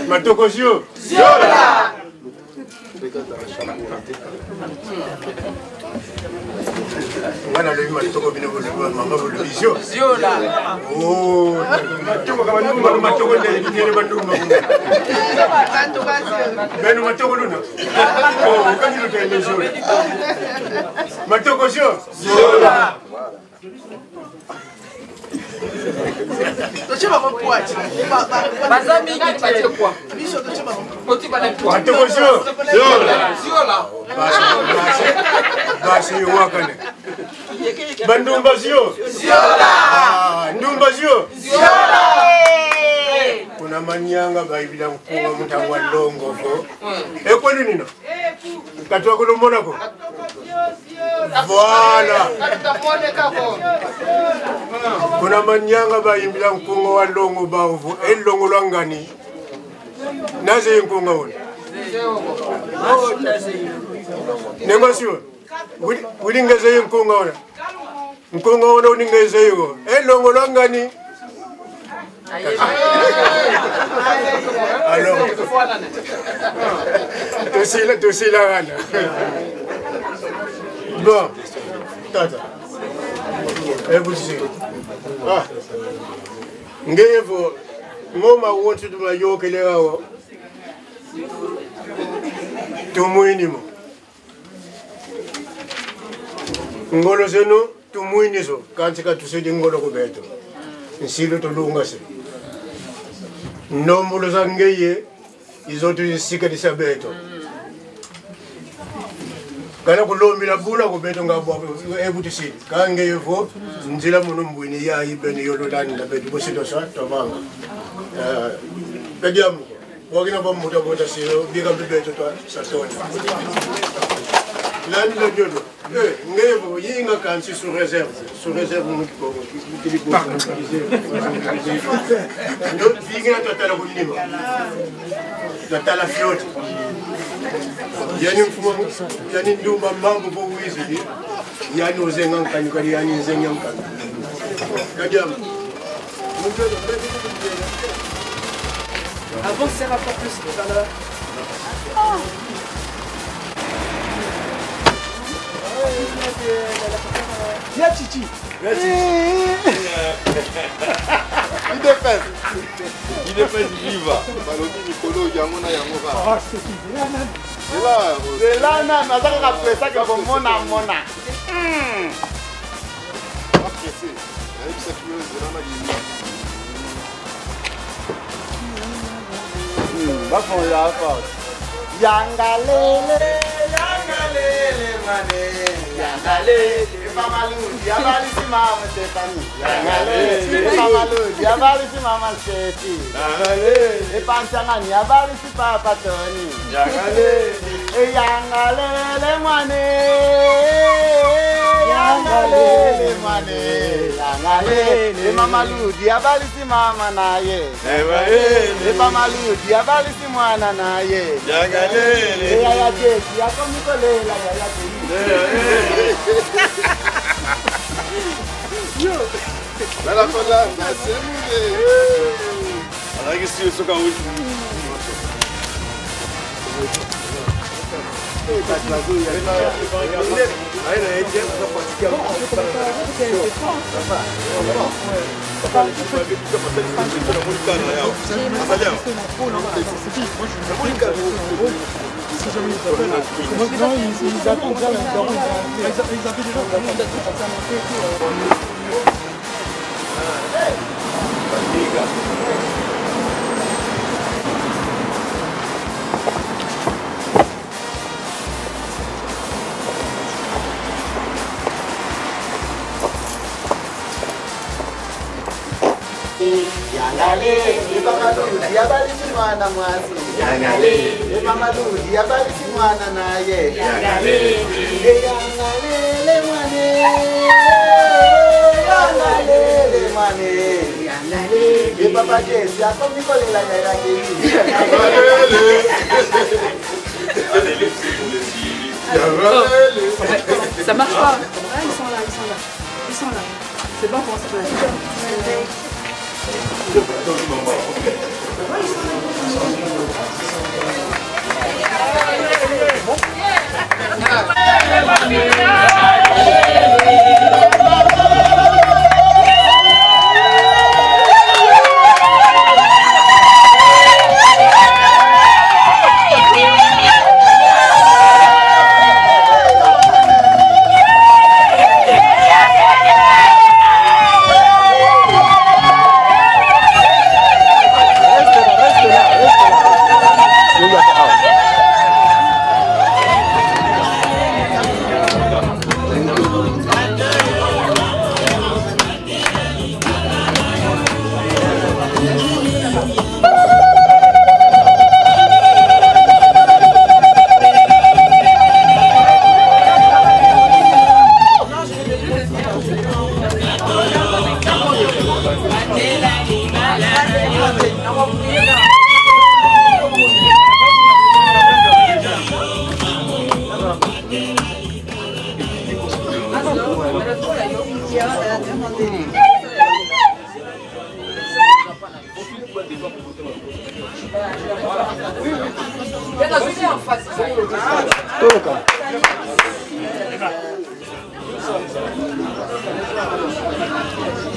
Matokosio Ziola wana lo matoko bino mama lo bisio Ziola oh matoko kama ndugu matoko le ngere bandu mama beno matoko luna oh kani lo tele ziola matokosio Ziola tocheba mpoachi baza mingi patie kwa biso tocheba poti bana kwa matokosio Ziola basi wakane bandumba zio Ziola ndumba zio Ziola kuna manyanga baibila mpunga mutangwa longo ko ekwenu nino katwa ko mona ko voilà kuna manyanga baibila mpunga wa longo bavu elongo lwangani naze mpunga wona nemasio wulingeze mpunga wona mpunga wona uningeze yugo elongo lwangani alors tu la gana bon tata ngevo ngoma wontu duma yokelewa tumuinimo ngolo zenu tumuinizo kantika tusidi ngolo kubeto nsilo tolunga se nombulo zangeye izotu sika disabeto kana kulombila bula kubeto ngabo ebutisidi kangeyevo nzila muno mbwini ya ibeni yolodani labetu bosito sa tovanga kadiamu wagina bamuta bota silo biga bebeto to satoni lani la jodo ngevo yinga kansi sous réserve nous ko kilipo ndo biga totala kunima totala fioti yani mfumo yani ndumba mambo bo wizi yani ozenga nkani kali yani nzenya nkani kadiamu avant c'est rapport plus tout à l'heure Viens Chichi. Il est viva. Balobi Nicolo Yamona Yamoba. C'est là, même, ça va faire ça que comme mona. Yangalele mane, yangalele, Mamaludi, abalisi mama Stefani, yangalele, Mamaludi, abalisi mama Stefi, yangalele, Epansangani, abalisi papa Tony, yangalele, yangalele mane, yangalele mane, yangalele, Mamaludi, abalisi mama naye, yangalele, Mamaludi, abalisi mwana naye, yangalele, yaya Jeki, akomikolela yaya Jeki. Voilà, voilà, c'est moulé. Alors, qu'est-ce que c'est que Ça marche pas. Ah, ils sont là, ils sont là. Ils sont là. C'est bon pour ça.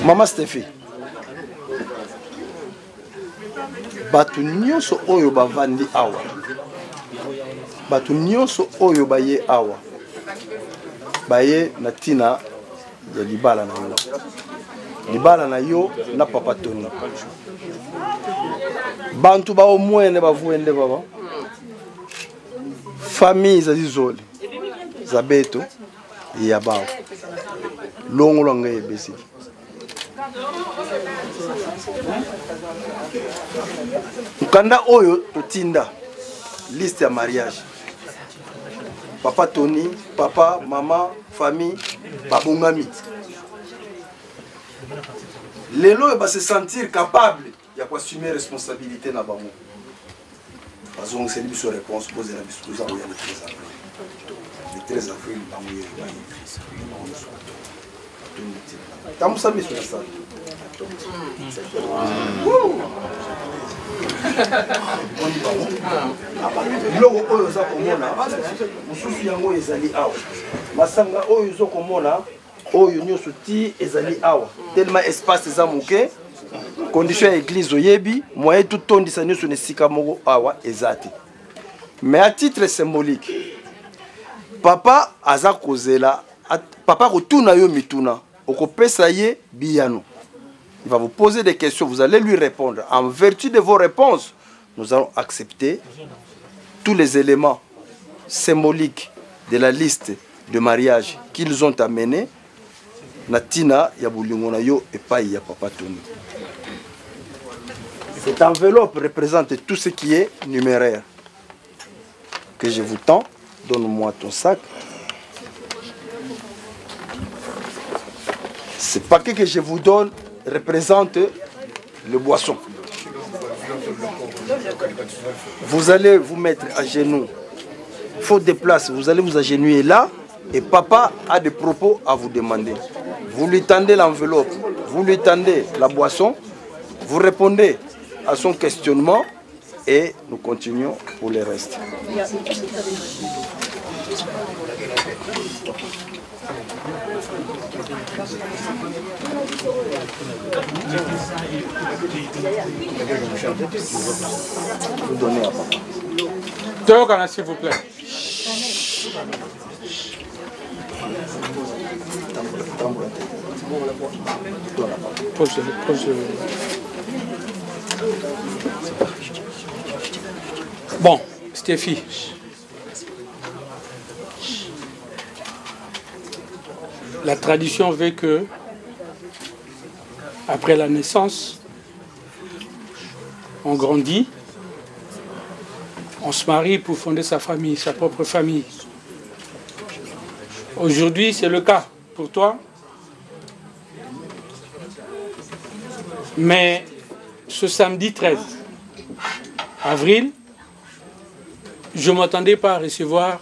Maman Stéphie, batu nyonso oyo bavandi awa, batu nyonso oyo baye awa, baye na tina ya libala na yo, libala na yo na papa Tony. Bantu ba omwene bavuende baba, famille za zizoli, za beto ya bao, longo longa yebesi. Mukanda oyo totinda liste ya mariage. Papa Tony, papa, maman, famille, babongami. Lelo va se sentir capable d'assumer responsabilité na bango. Parce que c'est lui sur réponse poser la discussion le 13 avril. Le 13 avril bango yeba. Tamusa miso na sala. Logo oyo za komona mususu yango ezali awa masanga oyo zo komona oyo nyoso ti ezali awa tellement espace za muke condition ya église oyebi moyen tout tondisa nyoso nesika moko awa ezati mais à titre symbolique papa aza kozela papa kotuna yo mituna okopesa ye biyano. Il va vous poser des questions, vous allez lui répondre. En vertu de vos réponses, nous allons accepter tous les éléments symboliques de la liste de mariage qu'ils ont amenés. Natina Yabulingonayo yo et pas ya Papa Tony. Cette enveloppe représente tout ce qui est numéraire. Que je vous tends, donne-moi ton sac. Ce paquet que je vous donne représente le boisson. Vous allez vous mettre à genoux. Faute de place, vous allez vous agenouiller là. Et papa a des propos à vous demander. Vous lui tendez l'enveloppe, vous lui tendez la boisson, vous répondez à son questionnement et nous continuons pour le reste. Vous donnez à papa. Théokana, s'il vous plaît. Bon, Stéphie. La tradition veut que, après la naissance, on grandit, on se marie pour fonder sa famille, sa propre famille. Aujourd'hui, c'est le cas pour toi. Mais ce samedi 13 avril, je ne m'attendais pas à recevoir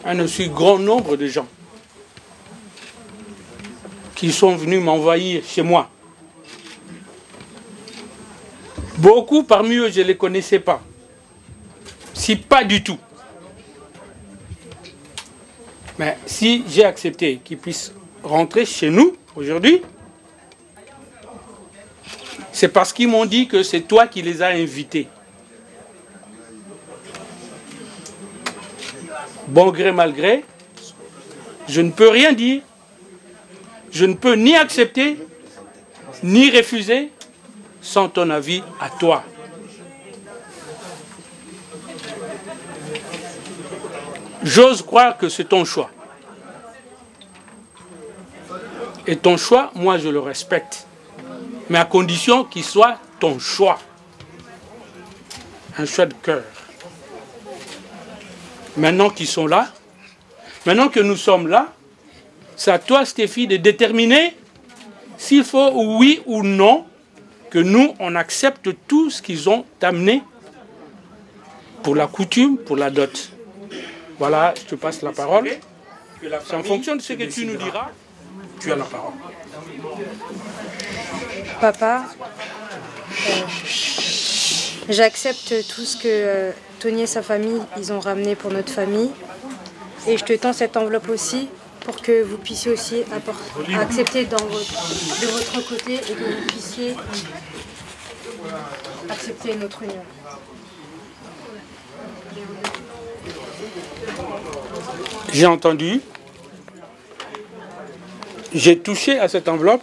un aussi grand nombre de gens qui sont venus m'envahir chez moi. Beaucoup parmi eux, je ne les connaissais pas. Si pas du tout. Mais si j'ai accepté qu'ils puissent rentrer chez nous aujourd'hui, c'est parce qu'ils m'ont dit que c'est toi qui les as invités. Bon gré, mal gré, je ne peux rien dire. Je ne peux ni accepter, ni refuser sans ton avis à toi. J'ose croire que c'est ton choix. Et ton choix, moi je le respecte. Mais à condition qu'il soit ton choix. Un choix de cœur. Maintenant qu'ils sont là, maintenant que nous sommes là, c'est à toi, Stéphie, de déterminer s'il faut oui ou non que nous, on accepte tout ce qu'ils ont amené pour la coutume, pour la dot. Voilà, je te passe la parole. C'est en fonction de ce que tu nous diras, tu as la parole. Papa, j'accepte tout ce que Tony et sa famille ils ont ramené pour notre famille. Et je te tends cette enveloppe aussi pour que vous puissiez aussi accepter de votre côté et que vous puissiez accepter notre union. J'ai entendu, j'ai touché à cette enveloppe.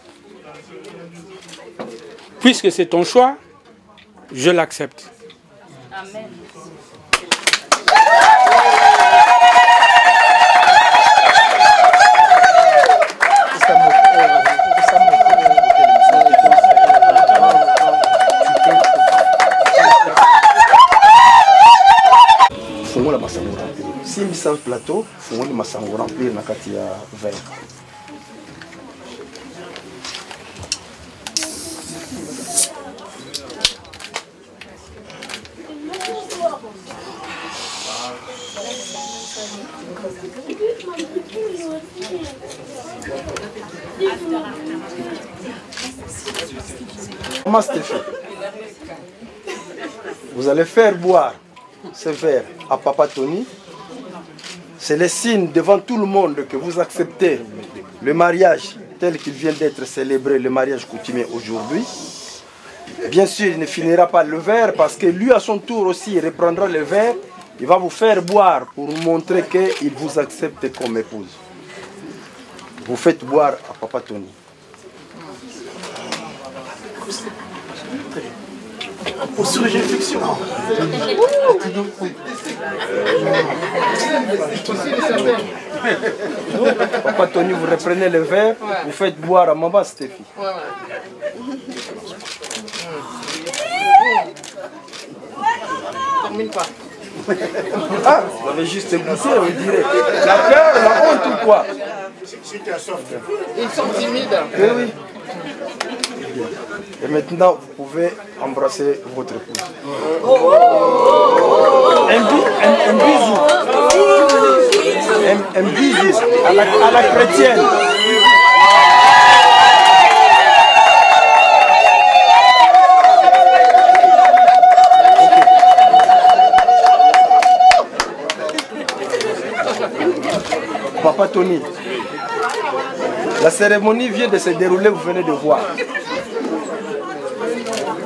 Puisque c'est ton choix, je l'accepte. Amen. Fungola masango remplir. Si mis en plateau, fungola masango remplir na kati ya verre. Comment Stéphie? Vous allez faire boire ce verre à Papa Tony. C'est le signe devant tout le monde que vous acceptez le mariage tel qu'il vient d'être célébré, le mariage coutumier aujourd'hui. Bien sûr, il ne finira pas le verre parce que lui, à son tour aussi, il reprendra le verre. Il va vous faire boire pour montrer qu'il vous accepte comme épouse. Vous faites boire à Papa Tony. Sur les réflexions. Papa Tony, vous reprenez le verre, vous faites boire à maman Stéphie. Termine pas. Ah, vous avez juste goûté, on dirait. La peur, la honte ou quoi? Ils sont timides. Oui, oui. Et maintenant, vous pouvez embrasser votre épouse. Un bisou. Un bisou à la chrétienne. Papa Tony. La cérémonie vient de se dérouler, vous venez de voir.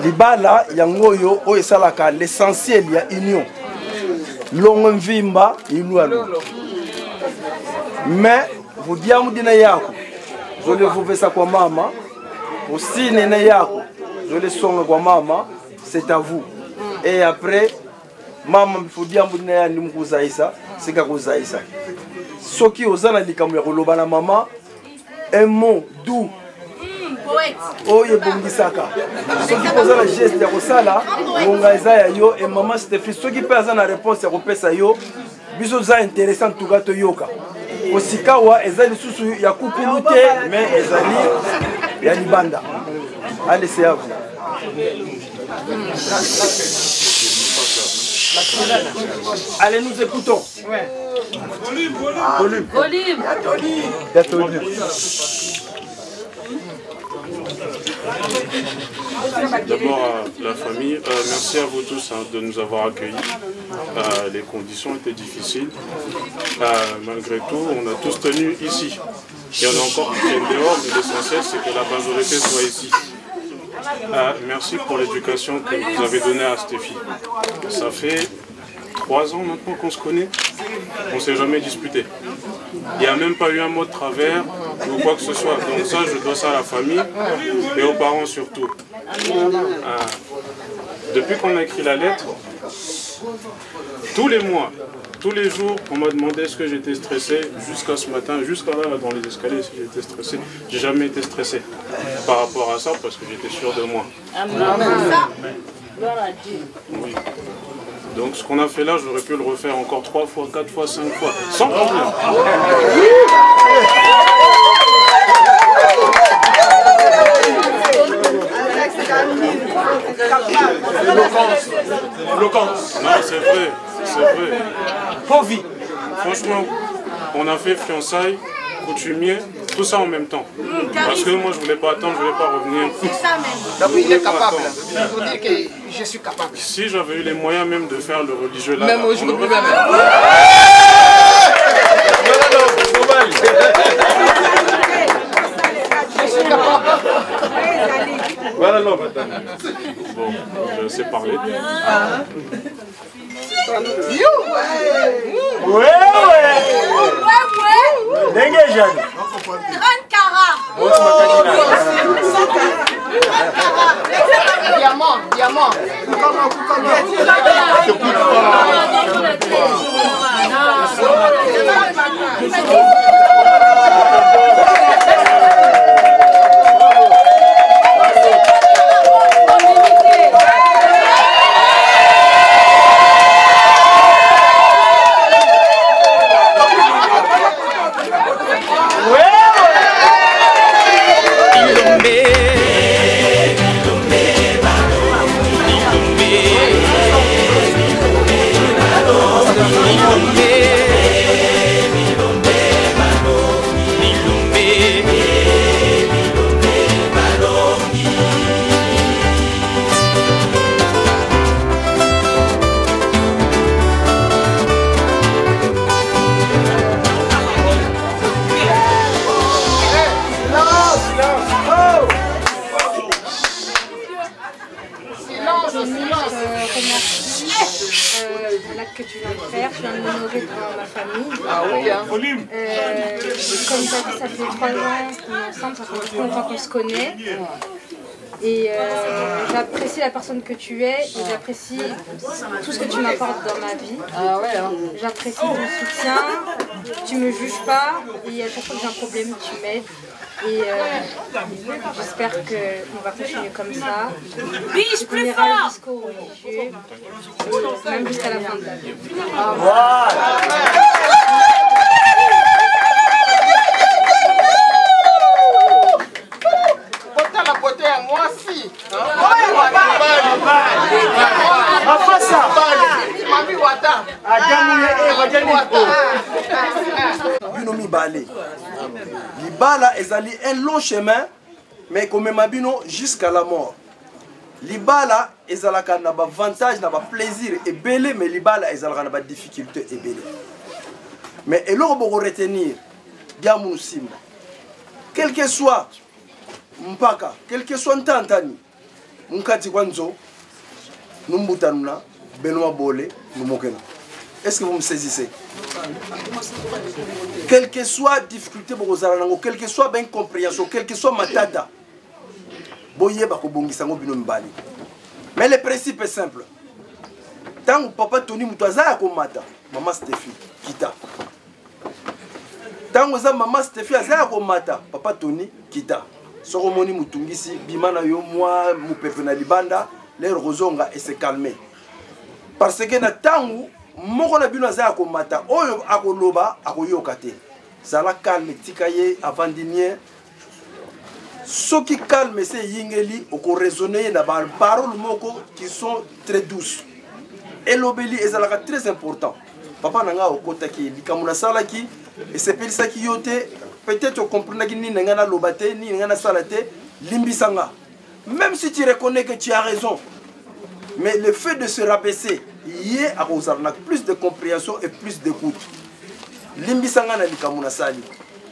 Libala, yangoyo, oesalaka, l'essentiel, il y a union. Longo mvimba, inualo. Mais, vous dites, je le vous ça quoi maman. Aussi, nene yako, je le songe quoi maman. C'est à vous. Et après, maman, il faut dire, c'est que vous avez ça. Ce qui est dans le maman, un mot doux. Oh, il y a bon gisaka. Ce qui est dans le geste de Rosala, et maman Stéphie, ce qui peut avoir la réponse, c'est yo. Biso za intéressant tout gâteau yoka. Osikawa, ezali susu ya kukulute, mais ezali ya libanda. Allez, c'est à vous. Allez, nous écoutons. Volume. D'abord à la famille, merci à vous tous de nous avoir accueillis. Les conditions étaient difficiles. Malgré tout, on a tous tenu ici. Il y en a encore qui viennent dehors, mais l'essentiel c'est que la majorité soit ici. Merci pour l'éducation que vous avez donnée à Stéphie. Ça fait 3 ans maintenant qu'on se connaît, on ne s'est jamais disputé. Il n'y a même pas eu un mot de travers ou quoi que ce soit. Donc ça, je dois ça à la famille et aux parents surtout. Depuis qu'on a écrit la lettre, tous les mois, tous les jours, on m'a demandé est-ce que j'étais stressé jusqu'à ce matin, jusqu'à là dans les escaliers, si j'étais stressé. J'ai jamais été stressé par rapport à ça parce que j'étais sûr de moi. Oui. Donc ce qu'on a fait là, j'aurais pu le refaire encore 3 fois, 4 fois, 5 fois, sans problème. Éloquence. Non, c'est vrai, c'est vrai. Pour vie. Franchement, on a fait fiançailles, coutumier, tout ça en même temps. Parce que moi je voulais pas attendre, je voulais pas revenir. C'est ça même. Donc il est capable. Il faut dire que je suis capable. Si j'avais eu les moyens même de faire le religieux là, même aujourd'hui même. Je suis capable. Voilà l'homme. Bon, je sais parler. Ouais. Dégage. 30 carats. Diamant. L'acte que tu viens de faire, je viens de m'honorer devant ma famille. Ah oui, hein. Comme tu as dit, ça fait 3 ans qu'on est ensemble, ça fait longtemps qu'on se connaît. Et j'apprécie la personne que tu es et j'apprécie tout ce que tu m'apportes dans ma vie. Ah ouais, hein. J'apprécie ton soutien, tu me juges pas et à chaque fois que j'ai un problème, tu m'aides. Et j'espère qu'on va continuer comme ça. Biche plus On ira fort. jusqu'au religieux, même jusqu'à la fin de la vie. Portez la beauté à moi si. Mami Wata. Bino balé. Libala ezali un long chemin, mais comme mabino jusqu'à la mort. Libala ezalaka na ba avantage na ba plaisir et belé, mais libala ezalaka na ba difficulté et belé. Mais eloko boko retenir diamunu simba quel que soit mpaka quel que soit ntantani mkati kwanzo numbutanuna Benoît Bolé numokena. Est-ce que vous me saisissez? Quelle que soit difficulté pour vous arranger, quelle que soit incompréhension, quelle que soit matata, boye bako bongi sango bino mbali. Mais le principe est simple. Tant que papa Tony Moutaza a komata, maman Stéphie kita. Tant que maman Stéphie a komata, papa Tony kita. Soromoni Mutungisi, bimana yo moi mupepe na libanda, les rozonga et se calmer. Parce que na tangu moko na bino za komata oyo akoloba akoyoka te. Zala calme tikaye avant dinier. Ce qui calme c'est yingeli oko raisonner na ba paroles moko qui sont très douces. Et l'obéli est très important. Papa nanga okotaki likamuna salaki et c'est pelisa ki yote peut-être comprendre que ni nanga lobate ni nanga salate limbisanga. Même si tu reconnais que tu as raison, mais le fait de se rabaisser, il y a plus de compréhension et plus d'écoute. Limbisanga na likamuna sali.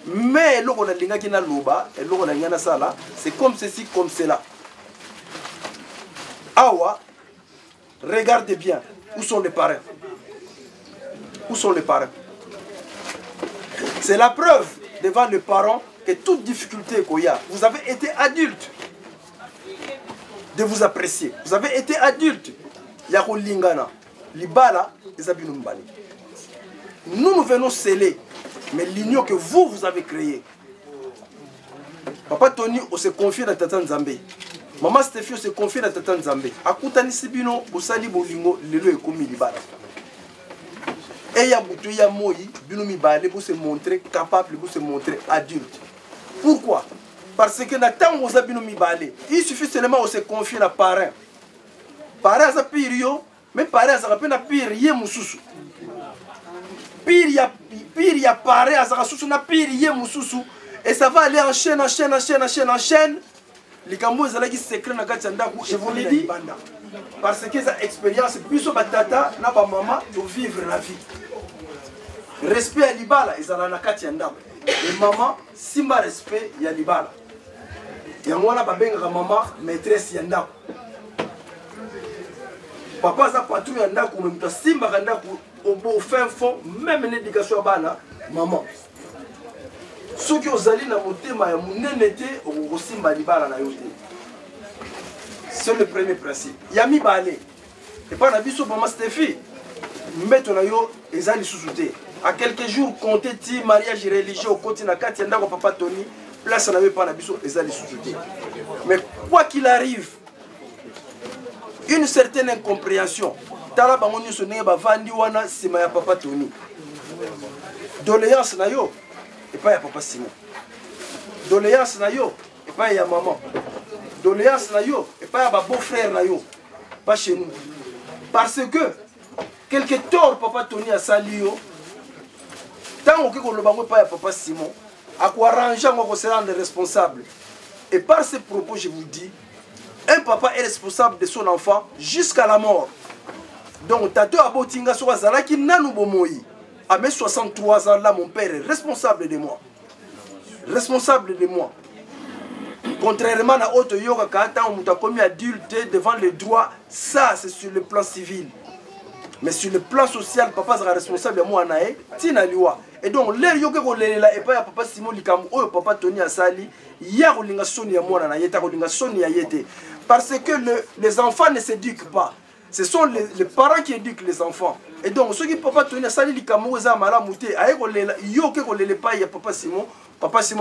Mais l'on a linga kina loba et l'on a ngana sala, c'est comme ceci, comme cela. Awa, regardez bien, où sont les parents? Où sont les parents? C'est la preuve devant les parents que toute difficulté qu'il y a, vous avez été adulte de vous apprécier. Vous avez été adulte. Yako lingana, libala, ezabinumbali. Nous venons sceller, mais l'union que vous avez créée. Papa Tony, on se confie à Tata Nzambe. Maman Stéphie, on se confie à Tata Nzambe. Akutani sibino, osali bolingo, lelo ekomi libala. Et ya butu ya moi, bino mibale pour se montrer capable, pour se montrer adulte. Pourquoi? Parce que na temps où bino mibale, il suffit seulement de se confier à parents. Parents za pire yo, mais parents za peine pire ye mususu. Pire ya parents za susu na pire ye mususu et ça va aller en chaîne en chaîne en chaîne en chaîne en chaîne. Les gambo ezalaki secret na kati ndaku, je vous le dis parce que ça expérience biso batata na ba maman de vivre la vie. Respect à libala ezala na kati ndaku. Et maman simba respect ya libala. Ya mwana babenga maman maîtresse ya ndaku. Papa za patron ya ndaku mtu simba ndaku au fin fond même une éducation à bana maman. Ce qui ozali na motema ya munene te au simba libala na yote. C'est le premier principe. Yami balé. Et pas na biso maman Stéphie. Meto na yo ezali sous-souté. À quelques jours compté ti mariage religieux au côté na kati ndako papa Tony, place n'avait pas na biso ezali sous-souté. Mais quoi qu'il arrive, une certaine incompréhension. Tala bango nyoso ndenge bavandi wana sima ya papa Tony. Doléance na yo et pas ya papa Simon. Doléance na yo et pas ya maman. Doléance na yo et pas ya ba beau-frère na yo. Pas chez nous. Parce que quelque tort papa Tony a sali yo. Tant que le bango pas ya papa Simon, à quoi arranger on se rendre responsable. Et par ces propos je vous dis, un papa est responsable de son enfant jusqu'à la mort. Donc tato abotinga so zalaki nanu bomoi. À mes 63 ans là mon père est responsable de moi. Responsable de moi. Contrairement à autre yoga quand on t'a commis adulte devant les droits, ça c'est sur le plan civil. Mais sur le plan social, papa sera responsable de moi nae, tina liwa. Et donc l'air yoga ko lela et pas papa Simon likam o papa Tony Asali, ya ko linga soni ya moi na yeta ko linga soni ya yete. Parce que les enfants ne s'éduquent pas. Ce sont les parents qui éduquent les enfants. Et donc ceux qui papa Tony Asali likam o za mala muté aye ko lela yo ke ko lele pa ya papa Simon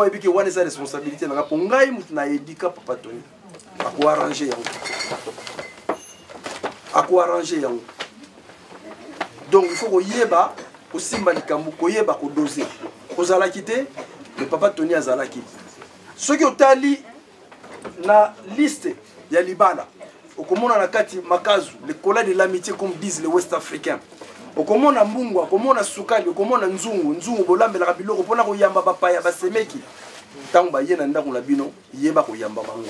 et puis que wana sa responsabilité na ko ngai mutu na éduka papa Tony. A ko arranger yango. A ko arranger yango. Donc il faut qu'on yeba, qu'on simba likambu, qu'on yeba, qu'on dose. Qu'on zala quitté, le papa Tony a zala quitté. Ceux qui ont tali la liste, il y a Libala. Au comment on a kati makazu, le collège de l'amitié comme disent les Ouest Africains. Au comment on a mbungwa, comment on a soukali, comment on a nzungu, bolambe la rabilo, au comment on a yamba papaya, basemeki. Tant ba yena nda la bino, yeba ko yamba bango.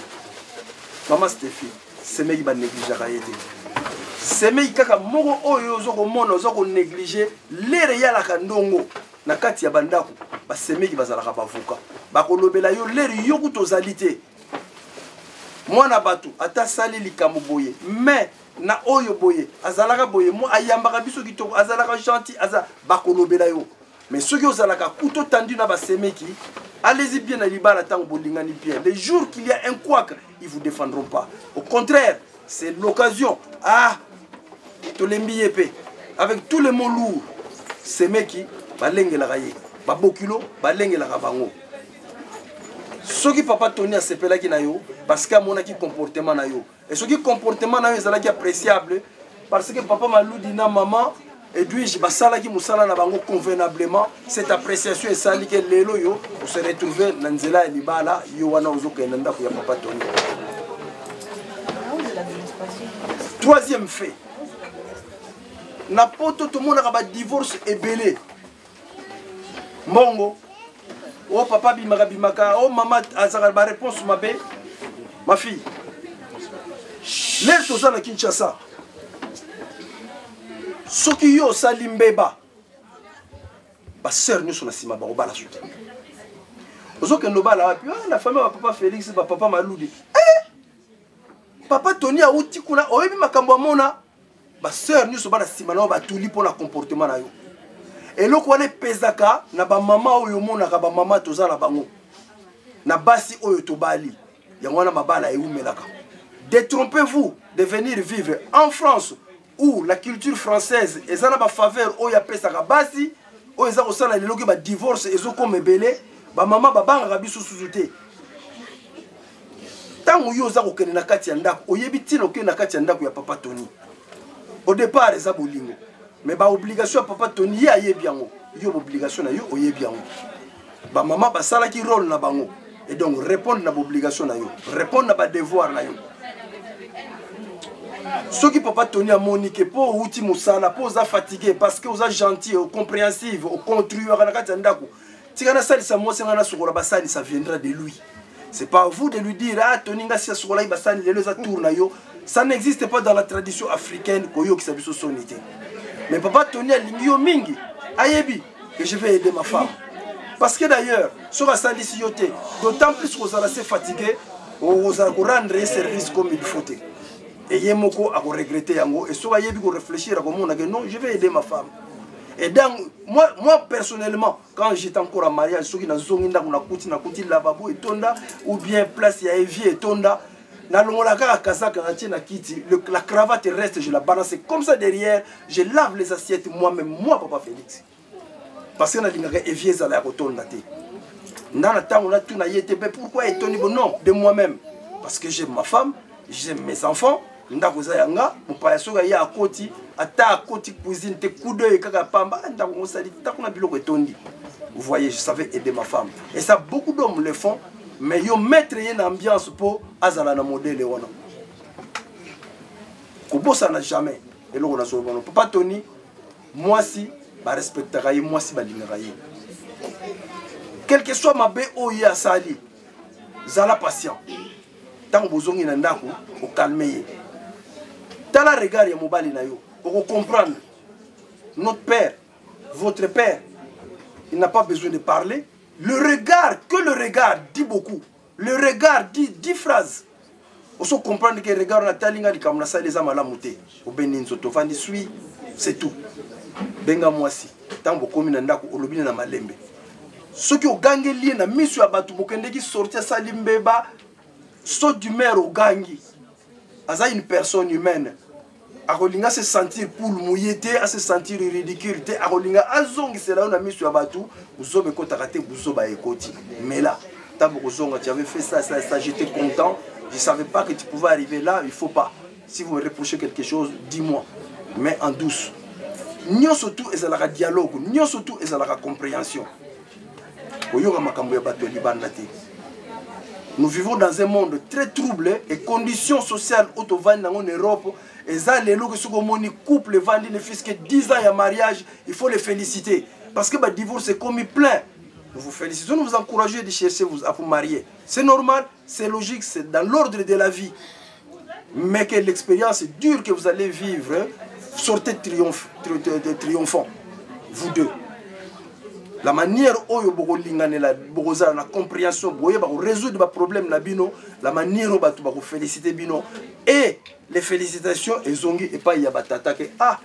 Maman Stéphie, semeki ba négliger ayete. Semei kaka moko oyo zo ko mona zo ko négliger lere ya la kandongo na kati ya bandako basemeki bazalaka bavoka bakolobela yo leri yo kutozali te mwana bato ata sali likambo boye mais na oyo boye azalaka boye mo ayambaka biso kitoko azalaka gentil bakolobela yo mais soki ozalaka kuto tendu na basemeki allez-y bien à libala tant bolingani bien les jours qu'il y a un couac ils vous défendront pas au contraire c'est l'occasion tolembi épée avec tous les mots lourds semeki balengelaka ye babokilo balengelaka bango soki papa Tony asepelaki na yo parce que amonaki comportement na yo et soki comportement na yo ezalaki appréciable parce que papa Maludi na maman Edwige basalaki musala na bango convenablement cette appréciation esali ke lelo yo vous se retrouver na nzela ya libala yo wana ozokenda ndako ya papa Tony. Troisième fait na poto tout le monde a divorce ebele mbongo oh papa bimaka oh maman azaka ba réponse mabe ma fille l'air toza na Kinshasa soki yo sali mbeba ba sœur nyonso na sima ba obala soute ozokendo bala wapi la famille wa papa Félix ba papa Maludi papa Tony a uti kuna oyebi makambo amona ba sœur nyonso ba na sima na ba tuli pona comportement na yo eloko wana pezaka na ba mama oyo monaka ba mama tozala bango na basi oyo tobali yango wana mabala eumelaka. Détrompez-vous de venir vivre en France où la culture française est en faveur oyo apesaka basi oyo eza kosala lelo ke ba divorce ezokoma ebele ba mama babangaka biso susu te tango yo oza kokende na kati ya ndako oyebi ntina okende na kati ya ndako ya papa Tony au départ eza bolingo mais ba obligation ya papa Tony ye ayebi yango yo obligation na yo oyebi yango ba mama basalaki rôle na bango et donc répondre na ba obligation na yo répondre na ba devoir na yo soki papa Tony a monique po outi musala po za fatigué parce que oza gentil ou compréhensif ou construire na kati ya ndako tikana salisa mwose ngana sokola basali ça viendra de lui. C'est pas à vous de lui dire ah Tony nga sia sokola basali lelo za tour na yo. Ça n'existe pas dans la tradition africaine koyo ki sabiso sonité. Mais papa Tony a lingio mingi ayebi que je vais aider ma femme. Parce que d'ailleurs sur asali si yoté d'autant plus que vous allez fatigué vous allez rendre service comme il faut. Et yemoko a regretté yango et so ayebi ko réfléchir à comment on a que non je vais aider ma femme. Et donc moi personnellement quand j'étais encore en mariage soki na zonginda kuna kuti lavabo et tonda ou bien place ya évier et tonda na longola ka kasaka na tina kiti la cravate reste je la balance comme ça derrière je lave les assiettes moi-même moi papa Félix parce que na lingaka évier za la kotonda te ndana tango na tuna yete pourquoi etoni bon non de moi-même parce que j'aime ma femme j'aime mes enfants ndako za yanga mupaya soka ya akoti ata akoti cuisine te kudo e kaka pamba ndako mosali takuna biloko etondi. Vous voyez, je savais aider ma femme et ça beaucoup d'hommes le font mais yo mettre une ambiance pour azala na modèle wana kobosa na jamais et là on a sur bon papa Tony moi si ba respectera ye moi si ba lingera ye quel que soit ma be o ya sali zala patient tant bozongi na ndako o calmer tala regard ya mobali na yo pour comprendre notre père votre père il n'a pas besoin de parler le regard dit beaucoup le regard dit 10 phrases on se comprendre que regard na talinga di kamna sa les amalamu te o beninzo to fandi sui c'est tout benga mwasi tambo komi na ndako olobina na malembe soki o gangi lié na misu ya batu bokende ki sortir sa limbeba saut d'humeur au gangi aza une personne humaine akolinga se sentir pour mouillete à se sentir ridicule te akolinga azongi c'est là on a mis sur batu uzobe ko takate buzoba ekoti mais là tambo kozonga tu avais fait ça j'étais content je savais pas que tu pouvais arriver là il faut pas si vous me reprochez quelque chose dis-moi mais en douce nyo surtout ezalaka dialogue nyo surtout ezalaka compréhension oyoka makambo ya bato libanda te. Nous vivons dans un monde très troublé et conditions sociales auto-vannes en Europe. Et ça, les gens qui sont couple vendent les fils que 10 ans de mariage, il faut les féliciter. Parce que le divorce est commis plein. Nous vous félicitons, nous vous encourageons de chercher à vous marier. C'est normal, c'est logique, c'est dans l'ordre de la vie. Mais que l'expérience dure que vous allez vivre, sortez triomphant, vous deux. la manière oyo boko linganela boko za na compréhension boye ba résoudre ba problème na bino la manière oyo batu bako féliciter bino et les félicitations ezongi et pas ya batata ke ah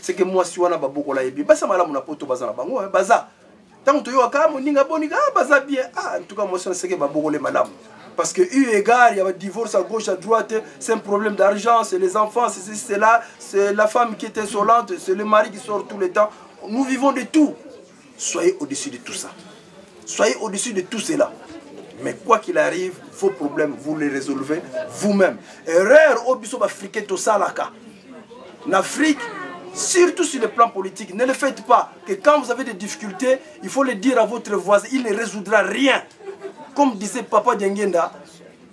c'est que moi si wana ba boko la yebi basa malamu na poto baza na bango baza tant to yo ka moninga boninga baza bien ah en tout cas moi c'est que ba boko le malamu parce que eu égard il y a un divorce à gauche à droite c'est un problème d'argent c'est les enfants c'est là c'est la femme qui est insolente c'est le mari qui sort tout le temps nous vivons de tout. Soyez au-dessus de tout ça. Soyez au-dessus de tout cela. Mais quoi qu'il arrive, vos problèmes, vous les résolvez vous-même. Erreur au biso africain to salaka. En Afrique, surtout sur le plan politique, ne le faites pas. Que quand vous avez des difficultés, il faut le dire à votre voisin, il ne résoudra rien. Comme disait Papa Diengenda,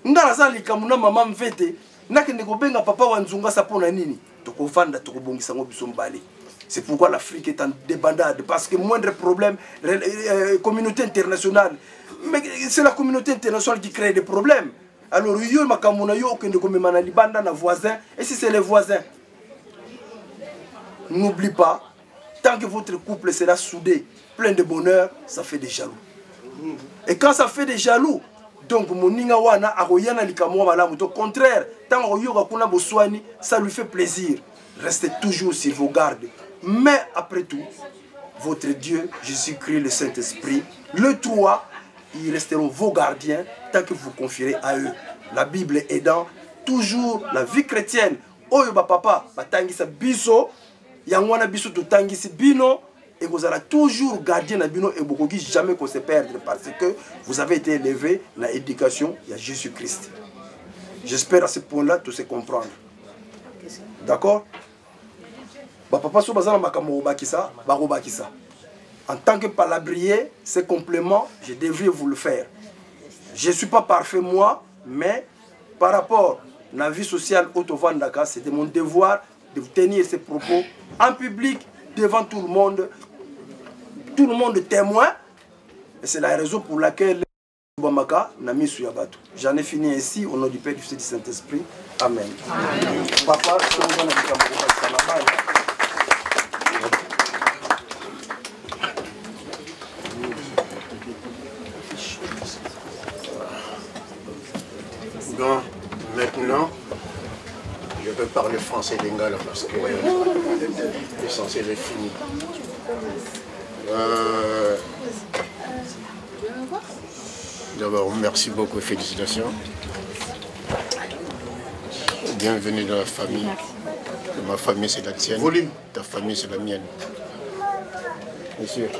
ngaraza likamuna mama mvete, nakende ko benga papa wanzunga sapona nini. Toko vanda toko bongisa ngo biso mbali. C'est pourquoi l'Afrique est en débandade, parce que moindre problème, communauté internationale, mais c'est la communauté internationale qui crée des problèmes. Alors, il y a des voisins, et si c'est les voisins, n'oublie pas, tant que votre couple sera soudé, plein de bonheur, ça fait des jaloux. Et quand ça fait des jaloux, donc au contraire, tant que ça lui fait plaisir. Restez toujours sur vos gardes. Mais après tout, votre Dieu, Jésus-Christ, le Saint-Esprit, le trois, ils resteront vos gardiens tant que vous confierez à eux. La Bible aidant toujours la vie chrétienne. Oyo ba papa, batangisa biso, yangwana biso to tangisi bino, et vous allez toujours gardien na bino et vous jamais qu'on se perdre parce que vous avez été élevé dans l'éducation de Jésus-Christ. J'espère à ce point-là tout se comprendre. D'accord? Papa so bazana makambo bakisa, bakisa. En tant que palabrier, ces compléments, je devrais vous le faire. Je ne suis pas parfait moi, mais par rapport à la vie sociale auto-vandaka, c'était mon devoir de vous tenir ces propos en public, devant tout le monde témoin. Et c'est la raison pour laquelle j'en ai fini ainsi au nom du Père, du Fils et du Saint-Esprit. Amen. Amen. Papa, bon, maintenant, je vais parler français lingala parce que l'essentiel est fini. D'abord, merci beaucoup et félicitations. Bienvenue dans la famille. Ma famille, c'est la tienne. Ta famille, c'est la mienne. Monsieur,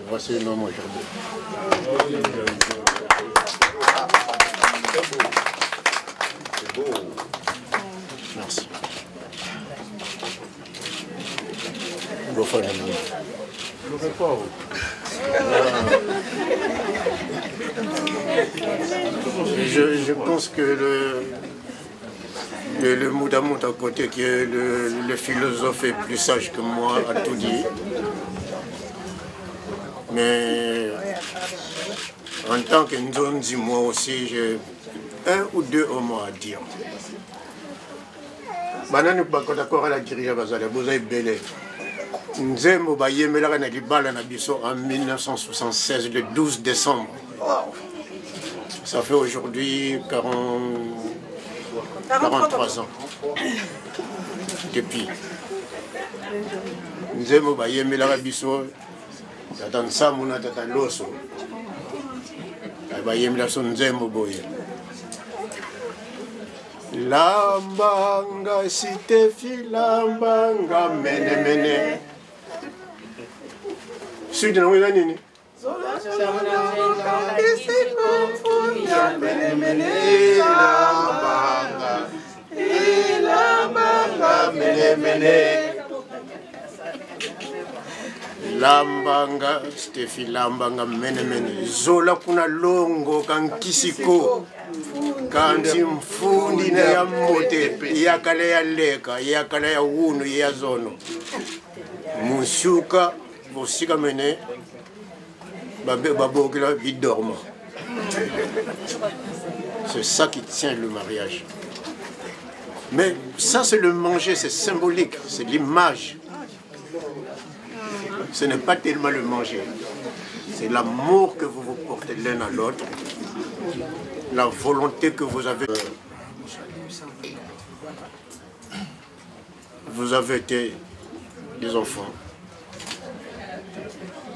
voici le nom aujourd'hui. C'est beau. Merci. Je pense que le Moudamout à côté, qui est le philosophe est plus sage que moi, a tout dit. Mais en tant que Nzonzi, moi aussi, j'ai un ou deux mots à dire. Banane bakota la dirija bazala boza belé. Nzembo bayemela na libala na biso en 1976 le 12 décembre. Ça fait aujourd'hui 43 ans. Depuis. Nzembo bayemela biso tatan samuna tatan loso. Bayemela son nzembo boye. Lambanga sitefi lambanga mene mene. Sudi na wena nini? Lambanga mene mene. Lambanga sitefi lambanga mene mene. Zola kuna longo kankisiko. Kanti mfundi na ya mote yakale ya leka yakale ya wunu ya zono mushuka bosika mene babokela bidorma. C'est ça qui tient le mariage. Mais ça c'est le manger, c'est symbolique, c'est l'image. Ce n'est pas tellement le manger. C'est l'amour que vous vous portez l'un à l'autre. La volonté que vous avez. Vous avez été des enfants.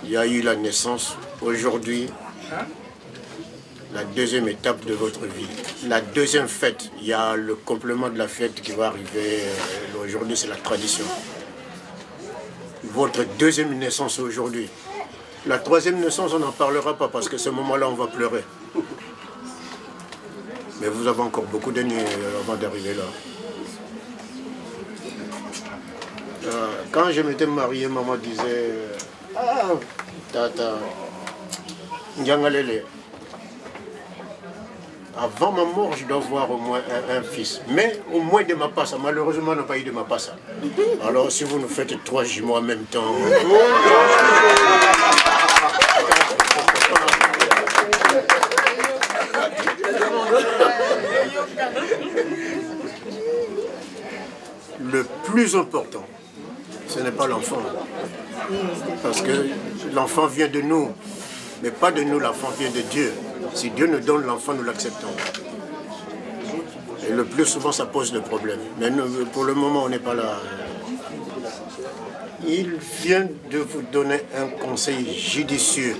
Il y a eu la naissance. Aujourd'hui, la deuxième étape de votre vie. La deuxième fête, il y a le complément de la fête qui va arriver. Aujourd'hui, c'est la tradition. Votre deuxième naissance aujourd'hui. La troisième naissance, on n'en parlera pas parce que ce moment-là, on va pleurer. Mais vous avez encore beaucoup d'années avant d'arriver là. Quand je m'étais marié, maman disait « Ah, tata, Nyangalele. Avant ma mort, je dois voir au moins un fils. Mais au moins de ma passe. Malheureusement, on n'a pas eu de ma passe. Alors, si vous nous faites 3 jumeaux en même temps... Le plus important, ce n'est pas l'enfant. Parce que l'enfant vient de nous. Mais pas de nous, l'enfant vient de Dieu. Si Dieu nous donne l'enfant, nous l'acceptons. Et le plus souvent, ça pose des problèmes. Mais nous, pour le moment, on n'est pas là. Il vient de vous donner un conseil judicieux.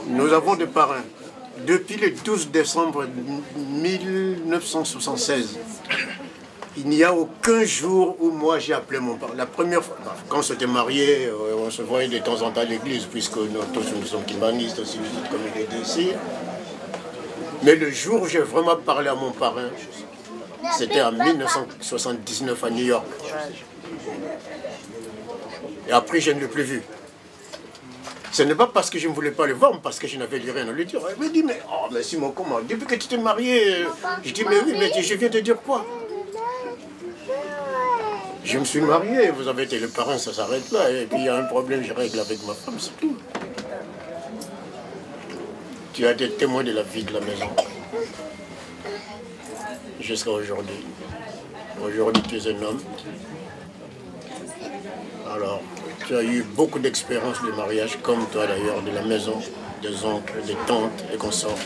Nous avons des parrains. Depuis le 12 décembre 1976, il n'y a aucun jour où moi j'ai appelé mon parent. La première fois, quand on s'était mariés, on se voyait de temps en temps à l'église, puisque nous tous nous sommes kimbanistes aussi, comme il est dit ici. Mais le jour où j'ai vraiment parlé à mon parrain, c'était en 1979 à New York. Et après, je ne l'ai plus vu. Ce n'est pas parce que je ne voulais pas le voir, mais parce que je n'avais rien à lui dire. Il me dit, mais Simon, comment? Depuis que tu t'es marié, je dis, mais oui, mais je viens te dire quoi? Je me suis marié, vous avez été le parrain, ça s'arrête là. Et puis il y a un problème, je règle avec ma femme, c'est tout. Tu as été témoin de la vie de la maison. Jusqu'à aujourd'hui. Aujourd'hui, tu es un homme. Alors, tu as eu beaucoup d'expériences de mariage, comme toi d'ailleurs, de la maison, des oncles, des tantes et consorts.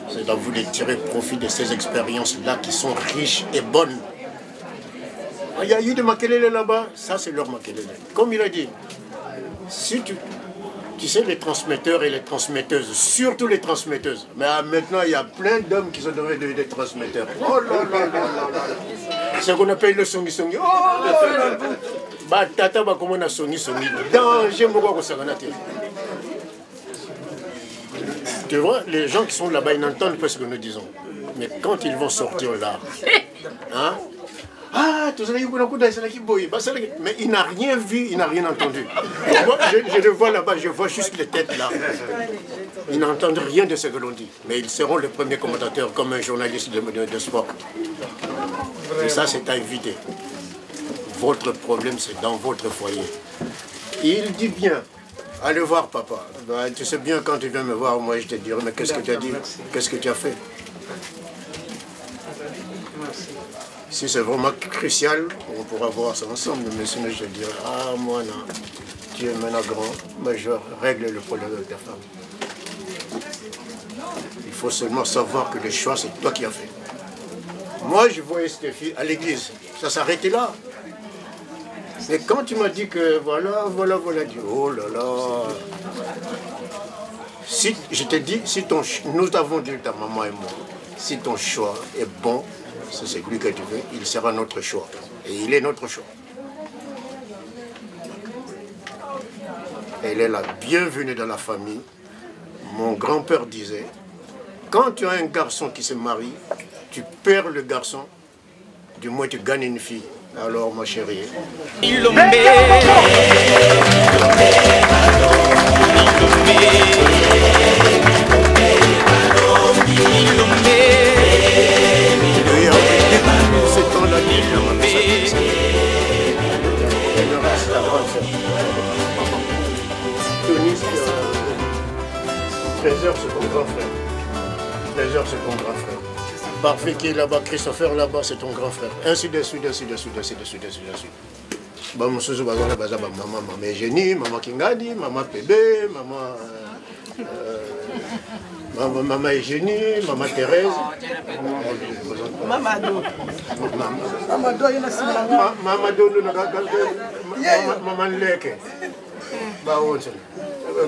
C'est à vous de tirer profit de ces expériences-là qui sont riches et bonnes. Il y a eu des makelele là-bas, ça c'est leur makelele. Comme il a dit, si tu sais les transmetteurs et les transmetteuses, surtout les transmetteuses, mais maintenant il y a plein d'hommes qui sont devenus des transmetteurs. Oh là là là là là. C'est ce qu'on appelle le songi songi. Oh là là. Bah tata bah comment on a songi songi. Danger moi quoi ça va. Tu vois, les gens qui sont là-bas ils n'entendent pas ce que nous disons. Mais quand ils vont sortir là, hein? Ah, tout ça, mais il n'a rien vu, il n'a rien entendu. Moi, je le vois là-bas, je vois juste les têtes là. Ils n'entendent rien de ce que l'on dit. Mais ils seront les premiers commentateurs comme un journaliste de sport. Et ça, c'est à éviter. Votre problème, c'est dans votre foyer. Il dit bien, allez voir papa. Ben, tu sais bien, quand tu viens me voir, moi je te dirai, mais qu'est-ce que tu as dit? Qu'est-ce que tu as fait? Si c'est vraiment crucial, on pourra voir ça ensemble, mais sinon je dirais, ah moi non, tu es maintenant grand, mais je règle le problème de ta femme. Il faut seulement savoir que le choix c'est toi qui as fait. Moi je voyais cette fille à l'église, ça s'arrêtait là. Mais quand tu m'as dit que voilà, dit, oh là là. Si, je te dis, si nous avons dit ta maman et moi, si ton choix est bon, c'est celui que tu veux, il sera notre choix. Et il est notre choix. Elle est la bienvenue dans la famille. Mon grand-père disait, quand tu as un garçon qui se marie, tu perds le garçon, du moins tu gagnes une fille. Alors ma chérie. Trésor, c'est ton grand frère. Trésor, c'est ton grand frère. Parfait qui est là-bas, Christopher là-bas, c'est ton grand frère. Ainsi de suite, ainsi de suite, ainsi de suite, ainsi de suite. Maman Génie, maman Kingadi, maman Pébé, maman Eugénie, maman Thérèse. Mamadou. Maman Leke.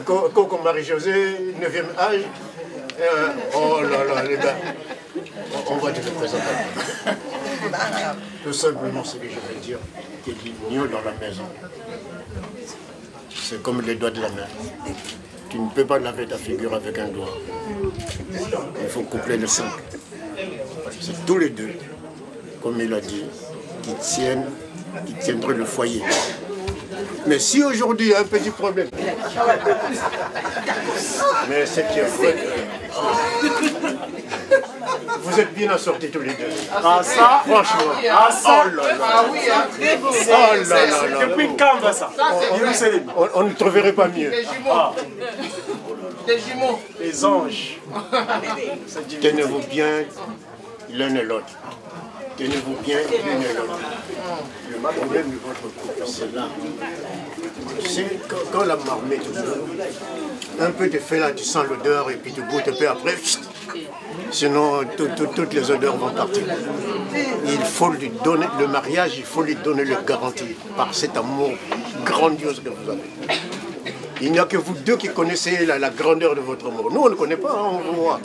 Coco Marie-José, 9e âge. Oh là là, les gars. On va te le présenter. Tout simplement ce que je veux dire, que l'union dans la maison, c'est comme les doigts de la main. Tu ne peux pas laver ta figure avec un doigt. Il faut coupler le 5. C'est tous les deux, comme il a dit, qui tiendraient le foyer. Mais si aujourd'hui il y a un petit problème, mais c'est qui vous êtes bien assortis tous les deux. Ah ça, franchement. Ah ça, oh là là. Ah oui, très beau. Oh là là là. Depuis quand va ça? On ne trouverait pas mieux. Des jumeaux. Des jumeaux. Les anges. Tenez-vous bien l'un et l'autre. Tenez-vous bien l'un et l'autre. Le problème de votre couple, c'est là. C'est quand la marmite un peu de fait là, tu sens l'odeur et puis tu goûtes un peu après. Sinon, toutes les odeurs vont partir. Il faut lui donner, le mariage, il faut lui donner le garantie par cet amour grandiose que vous avez. Il n'y a que vous deux qui connaissez la grandeur de votre amour. Nous, on ne connaît pas, hein, on voit.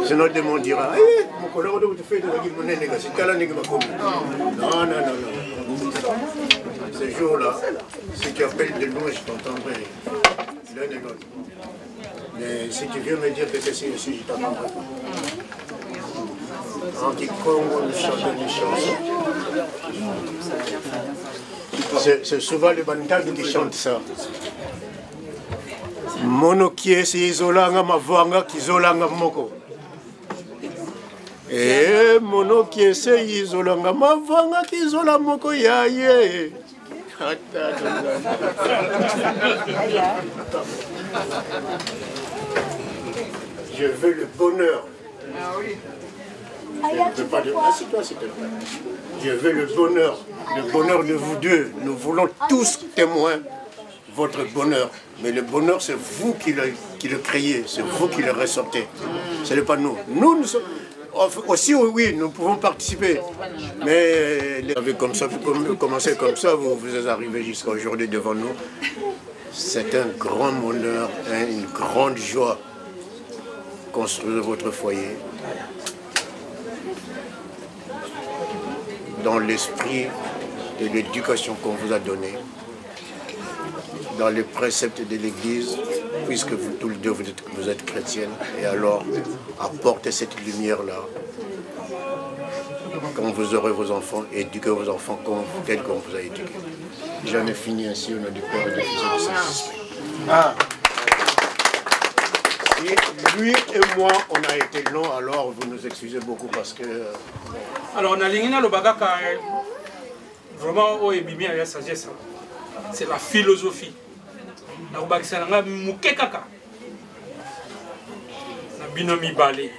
Sinon, le monde dira, mon collègue, tu fais de la guimone, c'est la nègre. Non, non, non, non. Ces jours-là, si tu appelles de loin, je t'entendrai l'un et l'autre. Mais si tu viens me dire que c'est aussi, je t'entendrai pas. En Kikongo, nous chantons des chansons. C'est souvent les Bantags qui chantent ça. Mono kiesi izolanga mavanga kizolanga moko. Mono kiesi izolanga mavanga kizola moko yaye. Je veux le bonheur. Je veux le bonheur de vous deux. Nous voulons tous témoins votre bonheur. Mais le bonheur, c'est vous qui le créez, c'est vous qui le ressortez. Ce n'est pas nous. Nous sommes... Aussi, oui, nous pouvons participer. Mais vous avez commencé comme ça, vous êtes arrivé jusqu'à aujourd'hui devant nous. C'est un grand bonheur, une grande joie. Construire votre foyer dans l'esprit de l'éducation qu'on vous a donnée, dans les préceptes de l'Église, puisque vous tous les deux vous êtes chrétiennes, et alors apportez cette lumière-là quand vous aurez vos enfants, éduquez vos enfants tels qu'on vous a éduqués. J'en ai fini ainsi au nom du Père et du Fils et du Saint-Esprit. Si lui et moi, on a été long, alors vous nous excusez beaucoup parce que... Alors, on a l'ingénieur le bagaka, vraiment, oh, et bimi à la sagesse. C'est la philosophie. Na ubakisanga muke kaka. Na binomi balé.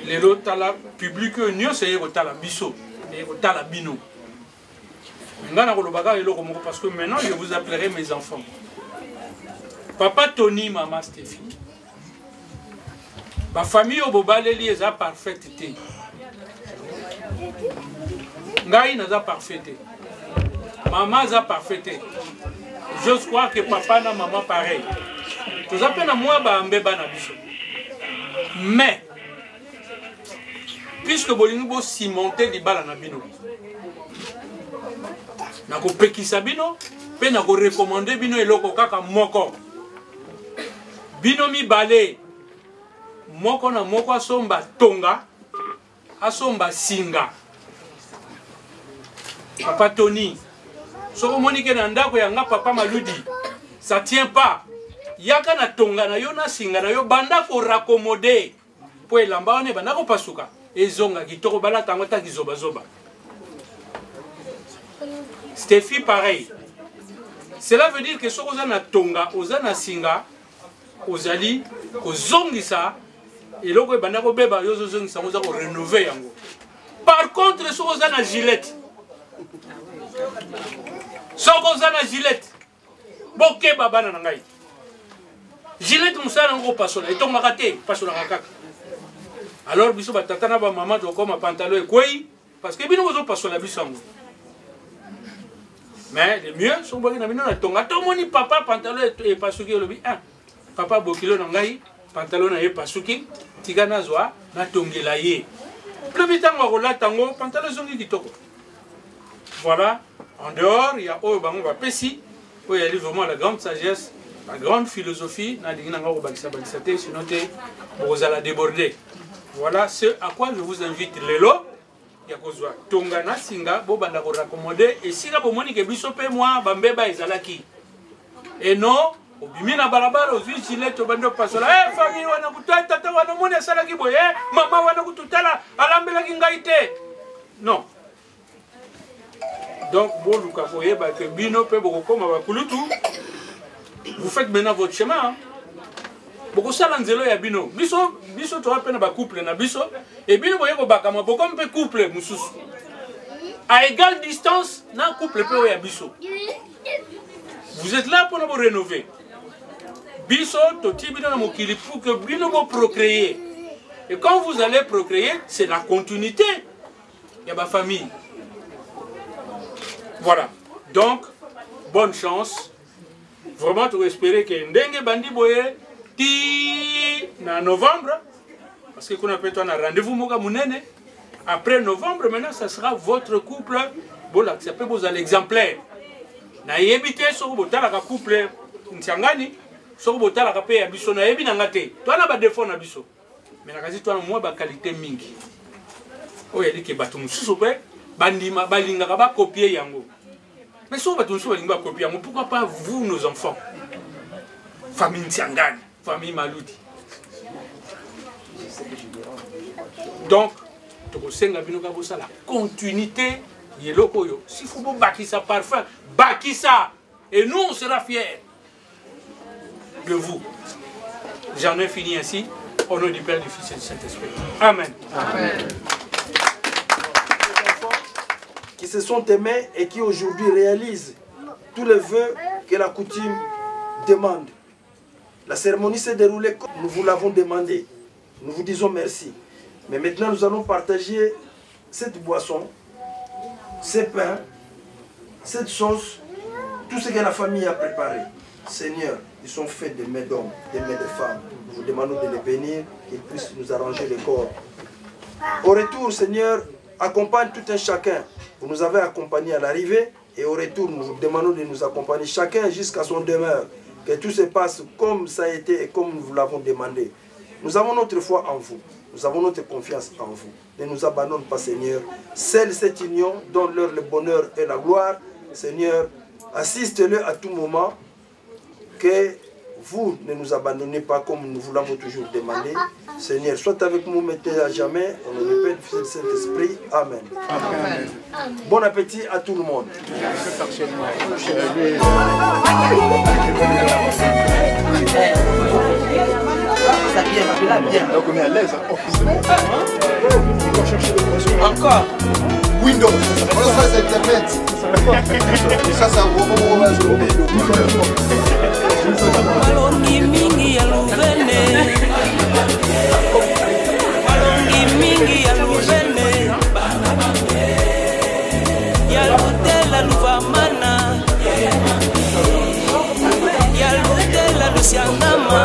Lelo tala public nyo c'est tala biso, et tala bino. Ngana ko lobaka eloko moko parce que maintenant je vous appellerai mes enfants. Papa Tony, maman Stéphie. Ma famille au Bobaleli est parfaite. Ngai n'a pas parfaite. Maman est parfaite. Je crois que papa et maman pareil. Tout appelle à moi bambeba na biso. Mais puisque bolingo cimenté di bala na bino. Na ko pekisa bino, pe na ko recommander bino eloko kaka moko. Bino mi balé. Moko na moko asomba tonga, asomba singa. Papa Tony, soko monike na ndako ya nga papa Maludi, ça tient pas. Yaka na tonga na yo na singa na yo banda ko raccommoder. Po elamba one banda ko pasuka. Ezonga kitoko bala tango ta kizoba zoba. Stéphie pareil. Cela veut dire que soko za na tonga, oza na singa, ozali kozongisa Et là, bandako beba yo zo ngi sango za ko rénover yango. Par contre, soko za na Gillette. Soko za na Gillette. Boke baba na ngai. Gillette musala ngo pasola etonga kate pasola kaka. Alors biso ba tata na ba maman to koma pantalon e kwei parce que bino zo pasola bisango. Mais le mieux son boki na bino na tonga to moni papa pantalon e pasuki lobi ah papa bokilo na ngai pantalon na e pasuki tika na zwa na tongela ye. Plus vite on rola tango pantalon zongi kitoko. Voilà, en dehors il y a o bango ba pesi, il y a vraiment la grande sagesse. La grande philosophie, sinon vous allez déborder. Voilà ce à quoi je vous invite. Lelo, Yakozwa, Tongana, Singa, Bobanda raccommoder, et si la bomoni que bisope moi, Bambeba et Zalaki. Et non, au Bimina Balabala, aux huiles gilettes, au bando pasola, eh, famille, on a goûté, tata, on a monnaie salaki boye, maman, on a goûté, alambela kingaite. Non. Donc, bon, Lukakoye, que Bino peut beaucoup comme Bakulutu. Vous faites maintenant votre chemin. Beaucoup ça l'anzelo ya bino. Biso tu as peine ba couple na biso et bino boye ko bakama beaucoup on peut couple mususu. À égale distance na couple pe ya biso. Vous êtes là pour nous rénover. Biso to tibino na mokili pour que bino mo procréer. Et quand vous allez procréer, c'est la continuité. Il y a ma famille. Voilà. Donc bonne chance. Vraiment, tu espérer que Ndenge Bandi Boye, ti na novembre, parce que qu'on appelle un rendez-vous Moga Mounene, après novembre, maintenant, ça sera votre couple, bon, acceptez vos exemplaires. Na yebite sur botala ka couple, Ntiangani, sur botala ka pe abiso na yebi nangate. Toi na ba défaut na biso. Mais na kasi toi na moi ba qualité mingi. O yeli ke batu mususu pe, bandima balinga ka ba copier yango. Mais si on va tous copier, pourquoi pas vous, nos enfants? Famille Ntiangani, famille Maloudi. Donc, la continuité, s'il faut bâtir ça parfum, bâtir ça. Et nous, on sera fiers de vous. J'en ai fini ainsi. Au nom du Père, du Fils et du Saint-Esprit. Amen. Amen. Qui se sont aimés et qui aujourd'hui réalisent tous les vœux que la coutume demande. La cérémonie s'est déroulée comme nous vous l'avons demandé. Nous vous disons merci. Mais maintenant, nous allons partager cette boisson, ces pains, cette sauce, tout ce que la famille a préparé. Seigneur, ils sont faits de mains d'hommes, de mains de femmes. Nous vous demandons de les bénir, qu'ils puissent nous arranger les corps. Au retour, Seigneur, accompagne tout un chacun. Vous nous avez accompagnés à l'arrivée et au retour, nous vous demandons de nous accompagner chacun jusqu'à son demeure. Que tout se passe comme ça a été et comme nous vous l'avons demandé. Nous avons notre foi en vous. Nous avons notre confiance en vous. Ne nous abandonne pas, Seigneur. Scelle cette union, donne-leur le bonheur et la gloire. Seigneur, assiste-le à tout moment. Que vous ne nous abandonnez pas comme nous vous l'avons toujours demandé. Seigneur, sois avec nous, mettez à jamais. Au nom du Père, du Fils et du Saint-Esprit. Amen. Amen. Bon appétit à tout le monde. Encore. Windows. Ça c'est Internet. Ça c'est un gros Malongi mingi ya luvene, malongi mingi ya luvene, ya lutela luvamana, ya lutela lusiangama.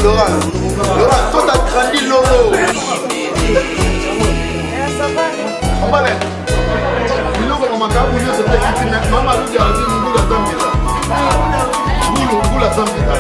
Laurent, toi t'as grandi Lolo. On va aller. Il nous va on m'a dit c'était qui maman lui a dit nous la Zambia. Nous la Zambia.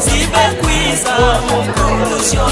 Si me cuisa, conclusión